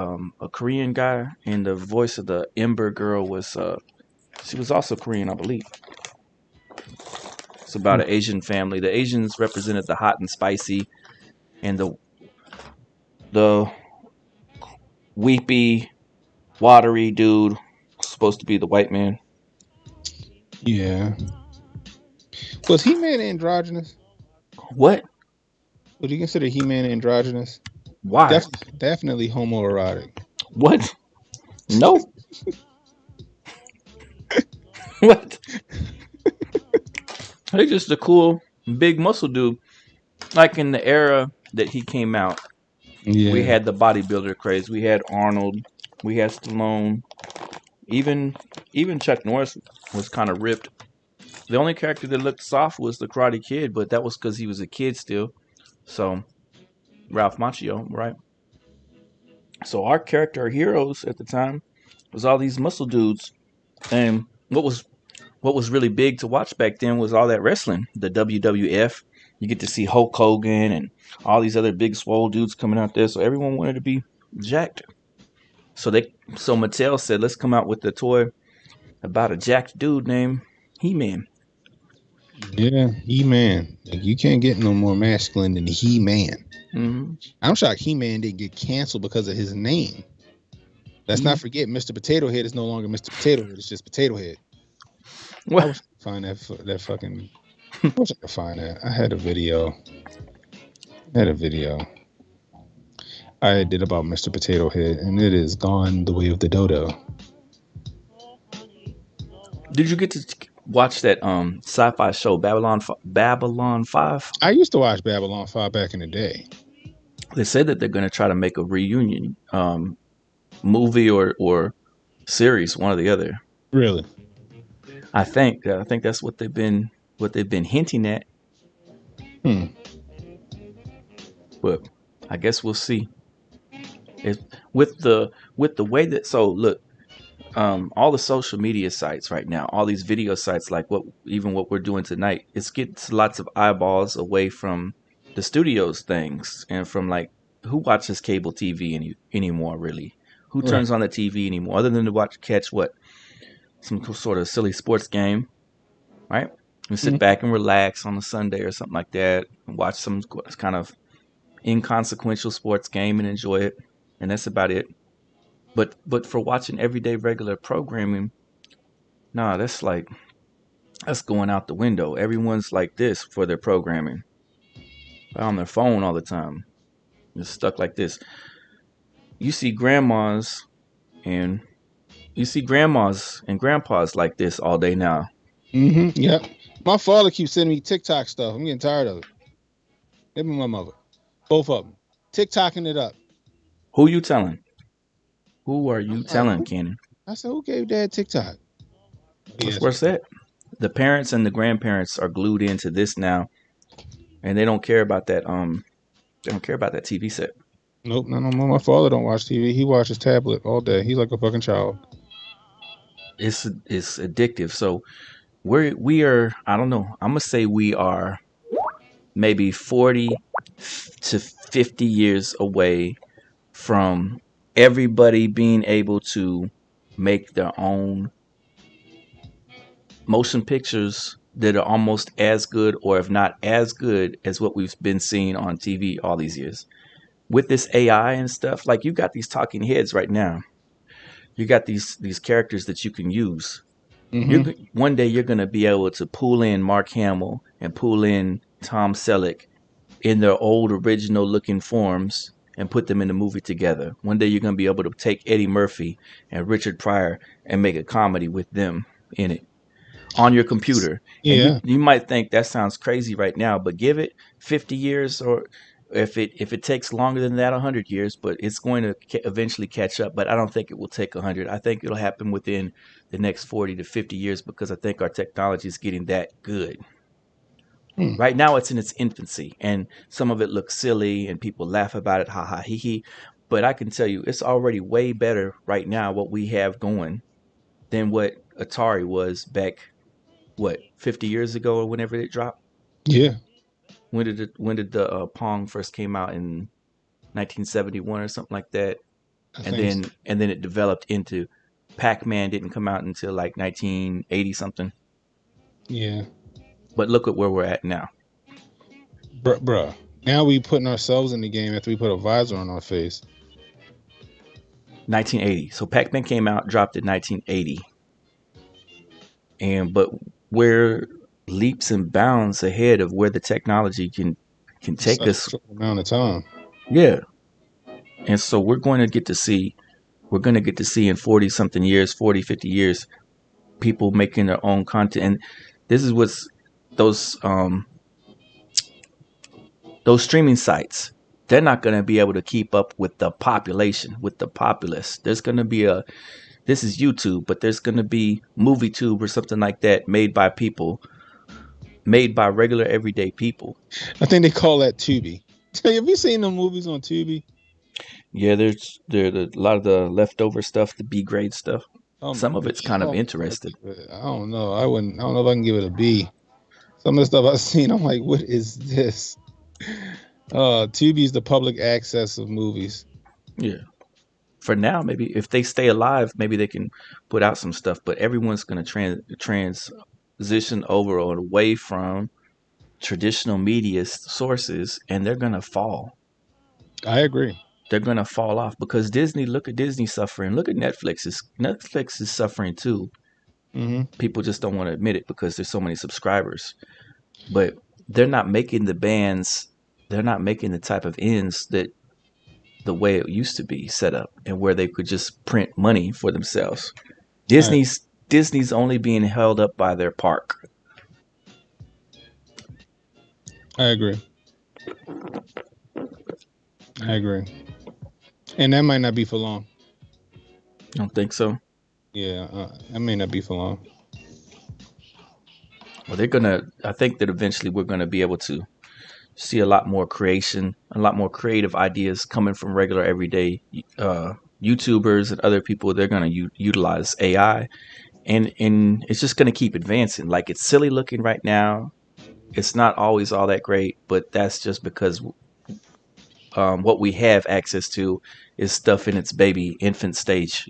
a Korean guy, and the voice of the Ember girl was she was also Korean, I believe. It's about an Asian family. The Asians represented the hot and spicy, and the weepy, watery dude was supposed to be the white man. Yeah. Was He-Man androgynous? What? Would you consider He-Man androgynous? Why? Definitely homoerotic. What? No. What? He's just a cool big muscle dude. Like in the era that he came out, we Yeah. had the bodybuilder craze. We had Arnold. We had Stallone. Even even Chuck Norris was kind of ripped. The only character that looked soft was the Karate Kid, but that was because he was a kid still. So Ralph Macchio, right? So our character, our heroes at the time, was all these muscle dudes. And what was really big to watch back then was all that wrestling, the WWF. You get to see Hulk Hogan and all these other big swole dudes coming out there. So everyone wanted to be jacked. So Mattel said, let's come out with a toy about a jacked dude named He-Man. Yeah, He-Man. Like, you can't get no more masculine than He-Man. Mm-hmm. I'm shocked He-Man didn't get canceled because of his name. Let's not forget, Mr. Potato Head is no longer Mr. Potato Head. It's just Potato Head. I wish I could find that fucking. I wish I could find that. I had a video. I did about Mr. Potato Head, and it is gone the way of the dodo. Did you get to watch that sci-fi show Babylon 5? I used to watch Babylon 5 back in the day. They said that they're going to try to make a reunion movie or series, one or the other. Really? I think that's what they've been hinting at. But I guess we'll see. With the way that, so look, all the social media sites right now, all these video sites, like what we're doing tonight, it gets lots of eyeballs away from the studios things and from like who watches cable TV anymore really? Who turns on the TV anymore other than to catch what? Some sort of silly sports game, right? And sit back and relax on a Sunday or something like that and watch some kind of inconsequential sports game and enjoy it. And that's about it. But for watching everyday regular programming, nah, that's going out the window. Everyone's like this for their programming. On their phone all the time. Just stuck like this. You see grandmas and grandpas like this all day now. Yep. My father keeps sending me TikTok stuff. I'm getting tired of it. Him and my mother. Both of them. TikToking it up. Who you telling? Who are you telling, Kenan? I said, who gave Dad TikTok? That's where it's at. The parents and the grandparents are glued into this now, and they don't care about that. They don't care about that TV set. Nope, no. My father don't watch TV. He watches tablet all day. He's like a fucking child. It's addictive. So we are. I don't know. I'm gonna say we are maybe 40 to 50 years away from everybody being able to make their own motion pictures that are almost as good, or if not as good, as what we've been seeing on TV all these years. With this AI and stuff, like you got these talking heads right now. You got these characters that you can use. One day you're going to be able to pull in Mark Hamill and pull in Tom Selleck in their old original looking forms and put them in a movie together. One day you're going to be able to take Eddie Murphy and Richard Pryor and make a comedy with them in it on your computer. Yeah. And you might think that sounds crazy right now, but give it 50 years, or if it takes longer than that, 100 years, but it's going to eventually catch up. But I don't think it will take 100. I think it'll happen within the next 40 to 50 years because I think our technology is getting that good. Right now it's in its infancy, and some of it looks silly and people laugh about it, ha ha he he. But I can tell you it's already way better right now what we have going than what Atari was back 50 years ago or whenever it dropped. Yeah. When did the Pong first came out, in 1971 or something like that? And then it developed into Pac-Man. Didn't come out until like 1980 something. Yeah. But look at where we're at now. Bruh. Now we putting ourselves in the game after we put a visor on our face. 1980. So Pac-Man came out, dropped in 1980. But we're leaps and bounds ahead of where the technology can take us. A short amount of time. Yeah. And so we're going to get to see in 40 something years, 40, 50 years, people making their own content, and this is what's those um those streaming sites. They're not going to be able to keep up with the population, with the populace. There's going to be a this is YouTube, but there's going to be MovieTube or something like that made by people, made by regular everyday people. I think they call that Tubi. Have you seen the movies on Tubi? Yeah, there's a lot of the leftover stuff, the B grade stuff. Oh my Some of god! it's kind of Oh, interesting. I don't know. I wouldn't. I don't know if I can give it a B. Some of the stuff I've seen, I'm like, what is this? Tubi's the public access of movies. Yeah. For now, maybe if they stay alive, maybe they can put out some stuff. But everyone's going to transition over or away from traditional media sources, and they're going to fall. I agree. They're going to fall off because Disney. Look at Disney suffering. Look at Netflix. Netflix is suffering too. Mm-hmm. People just don't want to admit it because there's so many subscribers. But they're not making the bands. They're not making the type of ends that the way it used to be set up, and where they could just print money for themselves. Disney's only being held up by their park. I agree. And that might not be for long. I don't think so. Yeah, that may not be for long. Well, I think that eventually we're gonna be able to see a lot more creation, a lot more creative ideas coming from regular everyday YouTubers and other people. They're gonna utilize AI, and it's just gonna keep advancing. Like, it's silly looking right now. It's not always all that great, but that's just because what we have access to is stuff in its baby infant stage.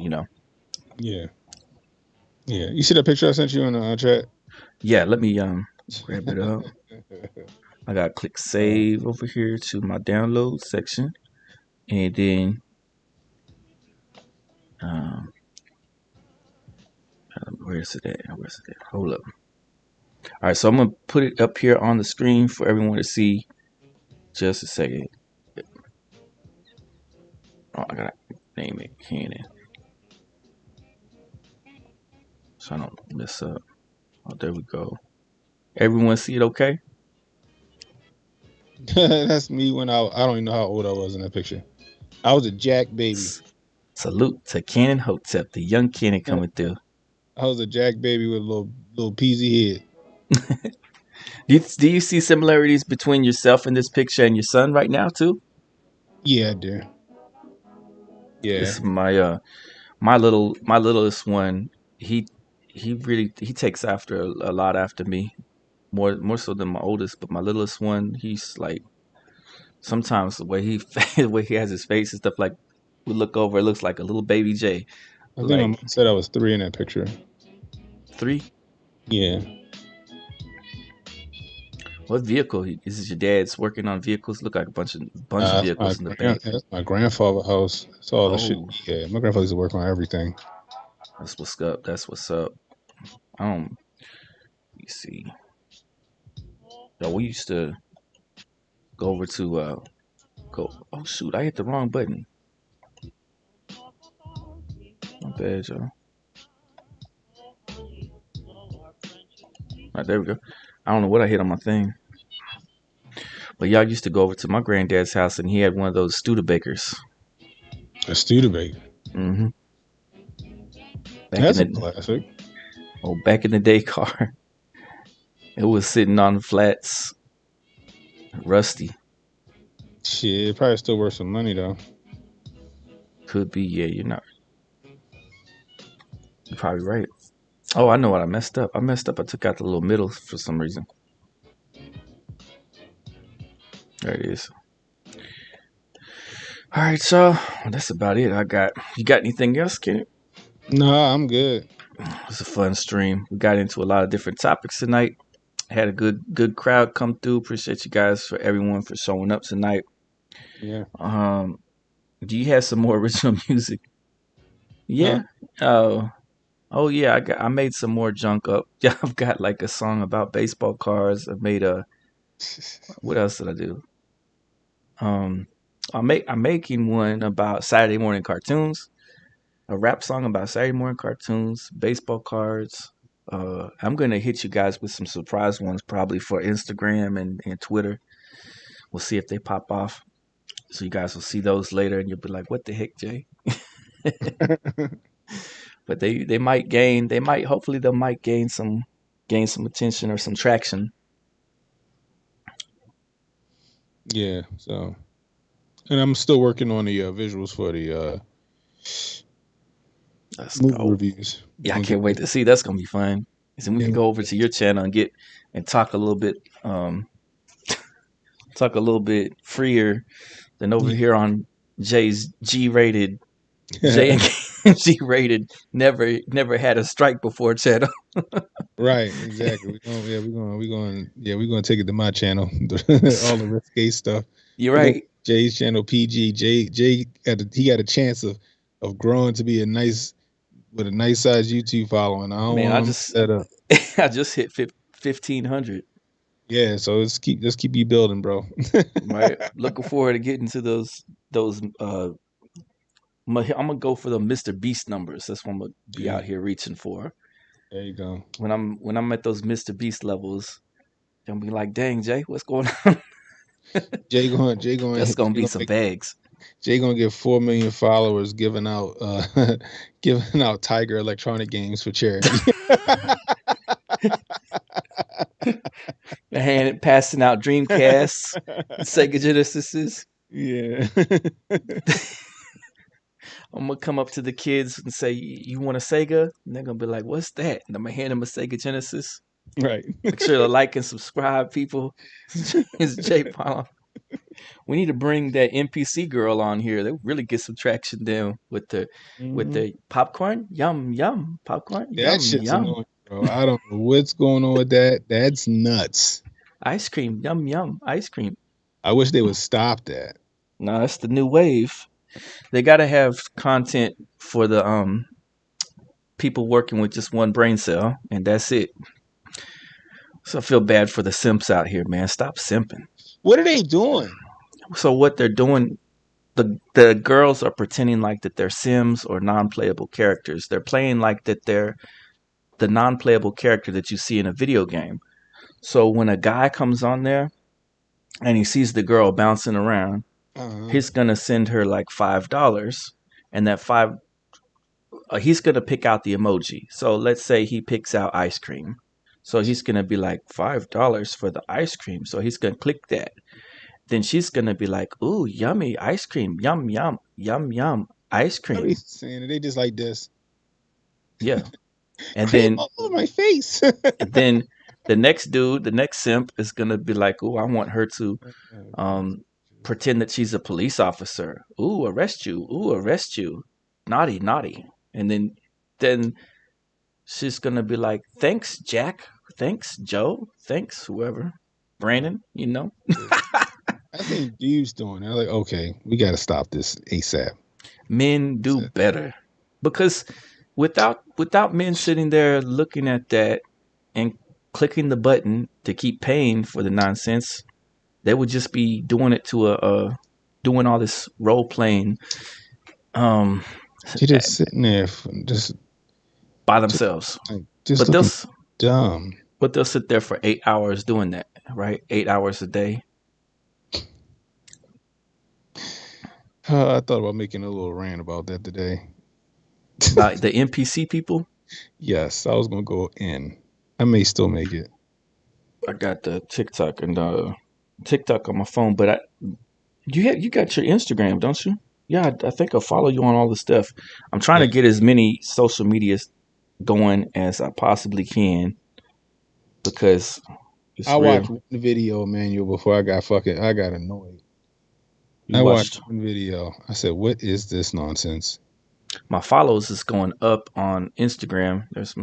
Yeah. You see that picture I sent you in the chat? Yeah. Let me grab it up. I got to click save over here to my download section, and then where's it at? Hold up. All right, so I'm gonna put it up here on the screen for everyone to see. Just a second. Oh, I gotta name it Cannon, so I don't mess up. Oh, there we go. Everyone see it okay? That's me when I don't even know how old I was in that picture. I was a jack baby. Salute to Cannon Hotep, the young Cannon coming through. I was a jack baby with a little peasy head. Do you see similarities between yourself in this picture and your son right now too? Yeah, I do. Yeah. This is my littlest one. He takes after a lot after me, more so than my oldest. But my littlest one, he's like, sometimes the way the way he has his face and stuff, like, we look over, it looks like a little baby Jay. I think my mom said I was 3 in that picture. 3? Yeah. What vehicle? Is this your dad's working on vehicles? Look like a bunch of vehicles in the back. That's my grandfather's house. That's all the shit. Yeah, my grandfather used to work on everything. That's what's up. Let me see. Yo, we used to go over to oh shoot, I hit the wrong button. My bad, y'all. Right, there we go. I don't know what I hit on my thing. But y'all used to go over to my granddad's house, and he had one of those Studebakers. A Studebaker? Mm-hmm. That's a classic. Oh, back in the day car. It was sitting on the flats. Rusty. Shit, it probably still worth some money, though. Could be, yeah, you're probably right. Oh, I know what I messed up. I took out the little middle for some reason. There it is. All right, so that's about it. You got anything else, Kenny? No, I'm good. It was a fun stream. We got into a lot of different topics tonight. Had a good crowd come through. Appreciate you guys, everyone for showing up tonight. Yeah. Do you have some more original music? Yeah. Oh yeah, I made some more junk up. Yeah, I've got like a song about baseball cards. I made what else did I do? I'm making one about Saturday morning cartoons. A rap song about Saturday morning cartoons, baseball cards, I'm gonna hit you guys with some surprise ones probably for Instagram and Twitter. We'll see if they pop off. So you guys will see those later, and you'll be like, "What the heck, Jay?" But they might gain. They might hopefully they might gain some attention or some traction. Yeah. So, and I'm still working on the visuals for the Let's movie go. reviews. Yeah, I can't wait to see. That's gonna be fun. So we can go over to your channel and get and talk a little bit, talk a little bit freer than over here on Jay's G-rated, J and G-rated. Never had a strike before channel. Right, exactly. We're gonna take it to my channel. All the risque stuff. You're We're gonna right. Jay's channel PG. Jay got a chance of growing to be a nice size YouTube following. I don't Man, want him set up. I just hit 1,500. Yeah, so let's keep you building, bro. Right. Looking forward to getting to those. I'm gonna go for the Mr. Beast numbers. That's what I'm gonna be out here reaching for. There you go. When I'm at those Mr. Beast levels, I'm gonna be like, dang, Jay, what's going on? Jay going. That's gonna be some bags. Jay gonna get 4 million followers giving out giving out Tiger Electronic Games for charity. Passing out Dreamcasts, Sega Genesises. Yeah. I'm gonna come up to the kids and say, "You want a Sega?" And they're gonna be like, "What's that?" And I'm gonna hand them a Sega Genesis. Right. Make sure to like and subscribe, people. It's Jay Palm. We need to bring that NPC girl on here. They really get some traction down with the popcorn. Yum yum popcorn. That Yum shit's yum. annoying, bro. I don't know what's going on with that. That's nuts. Ice cream. Yum yum. Ice cream. I wish they would stop that. No, that's the new wave. They gotta have content for the people working with just one brain cell, and that's it. So I feel bad for the simps out here, man. Stop simping. What are they doing? So what they're doing, the girls are pretending like that they're Sims or non-playable characters. They're playing like that they're the non-playable character that you see in a video game. So when a guy comes on there and he sees the girl bouncing around, he's gonna send her like $5, and that he's gonna pick out the emoji. So let's say he picks out ice cream. So he's gonna be like $5 for the ice cream. So he's gonna click that. Then she's gonna be like, "Ooh, yummy ice cream, yum yum, yum yum, ice cream." They saying they just like this. Yeah, and Cream then all over my face. and then the next dude, the next simp, is gonna be like, "Ooh, I want her to pretend that she's a police officer. Ooh, arrest you. Ooh, arrest you. Naughty, naughty." And then she's gonna be like, "Thanks, Jack. Thanks, Joe. Thanks, whoever. Brandon, you know." I think dudes doing. They're like, okay, we got to stop this ASAP. Men do better because without men sitting there looking at that and clicking the button to keep paying for the nonsense, they would just be doing it to doing all this role playing. You're just sitting there, just by themselves. Just looking dumb. But they'll sit there for 8 hours doing that, right? 8 hours a day. I thought about making a little rant about that today. About the NPC people? Yes, I was gonna go in. I may still make it. I got the TikTok and TikTok on my phone, but you got your Instagram, don't you? Yeah, I think I'll follow you on all the stuff. I'm trying to get as many social medias going as I possibly can because I watched one video, Emmanuel, before I got annoyed. I watched one video. I said, "What is this nonsense?" My follows is going up on Instagram. There's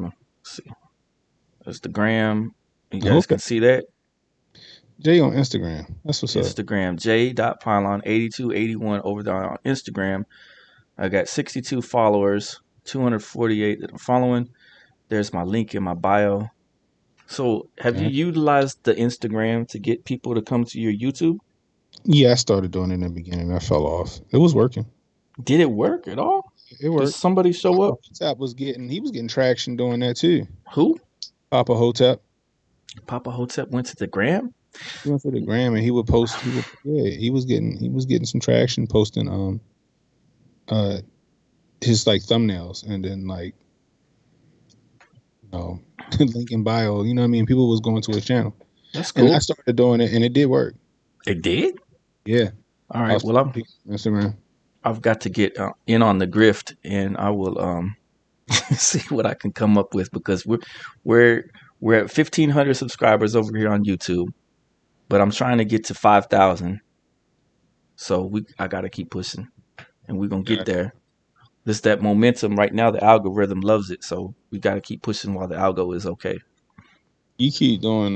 the gram. You guys can see that. Jay on Instagram. That's what's up. Instagram, J.Pylon8281 over there on Instagram. I got 62 followers, 248 that I'm following. There's my link in my bio. So have you utilized the Instagram to get people to come to your YouTube? Yeah, I started doing it in the beginning. I fell off. It was working. Did it work at all? It worked. Did somebody show up? Hotep was getting traction doing that too. Who? Papa Hotep. Papa Hotep went to the Gram. He went to the gram and he would post. Yeah, he was getting some traction posting uh his like thumbnails and then like link in bio. You know what I mean? People was going to his channel, That's and I cool. started doing it, and it did work. It did. Yeah, All I right. was Well, following people on Instagram. I've got to get in on the grift, and I will see what I can come up with because we're we're at 1,500 subscribers over here on YouTube, but I'm trying to get to 5,000. So I got to keep pushing, and we're gonna get Gotcha. there. This that momentum right now. The algorithm loves it, so we got to keep pushing while the algo is okay. You keep doing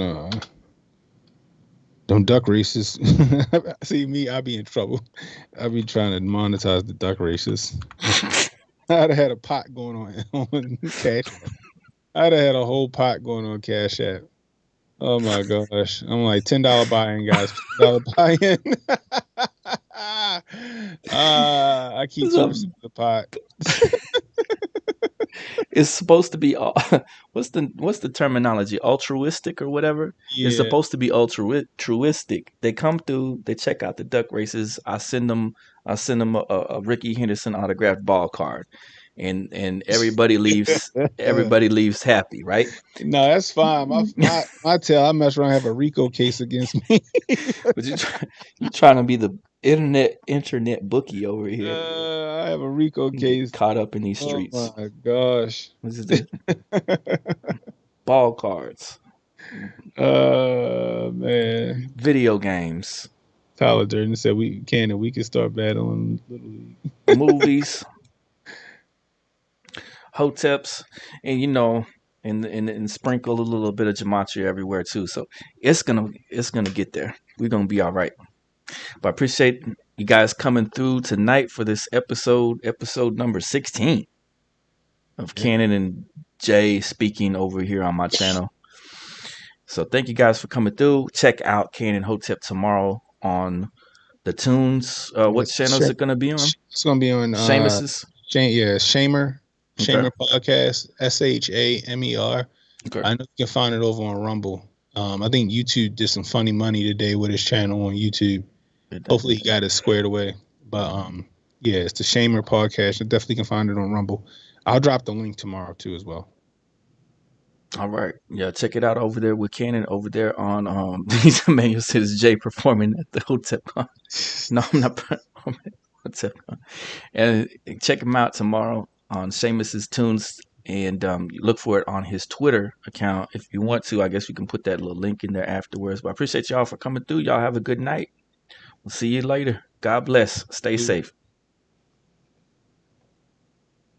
them duck races. See me, I be in trouble. I be trying to monetize the duck races. I'd have had a pot going on Cash App. I'd have had a whole pot going on Cash App. Oh my gosh. I'm like $10 buy-in, guys. $10 buy-in. I keep 2% of the pot. It's supposed to be what's the terminology, altruistic or whatever. It's Yeah. supposed to be altruistic. They come through, they check out the duck races. I send them a Ricky Henderson autographed ball card, and everybody leaves happy, right? No, that's fine. My tail, I mess around and have a RICO case against me. But you trying to be the internet bookie over here, I have a RICO case. caught up in these Oh streets. my gosh. This is the ball cards, Man. video games, Tyler Durden said we can start battling Little League. movies, hoteps, and and sprinkle a little bit of gematria everywhere too. So it's gonna get there. We're gonna be all right. But I appreciate you guys coming through tonight for this episode number 16 of Yeah. Cannon and Jay speaking over here on my channel. So thank you guys for coming through. Check out Cannon Hotep tomorrow on the Tunes. What channel is it gonna be on? It's gonna be on Seamus's. Shamer. Okay. Shamer Podcast. SHAMER. Okay. I know you can find it over on Rumble. I think YouTube did some funny money today with his channel on YouTube. Hopefully he got it squared away. But yeah, it's the Shamer Podcast. You definitely can find it on Rumble. I'll drop the link tomorrow too as well. All right. Yeah, check it out over there with Cannon over there on Emmanuel says Jay performing at the Hotep Con. No, I'm not performing at the Hotep Con. And check him out tomorrow on Seamus's Tunes, and look for it on his Twitter account if you want to. I guess we can put that little link in there afterwards. But I appreciate y'all for coming through. Y'all have a good night. We'll see you later. God bless. Stay safe.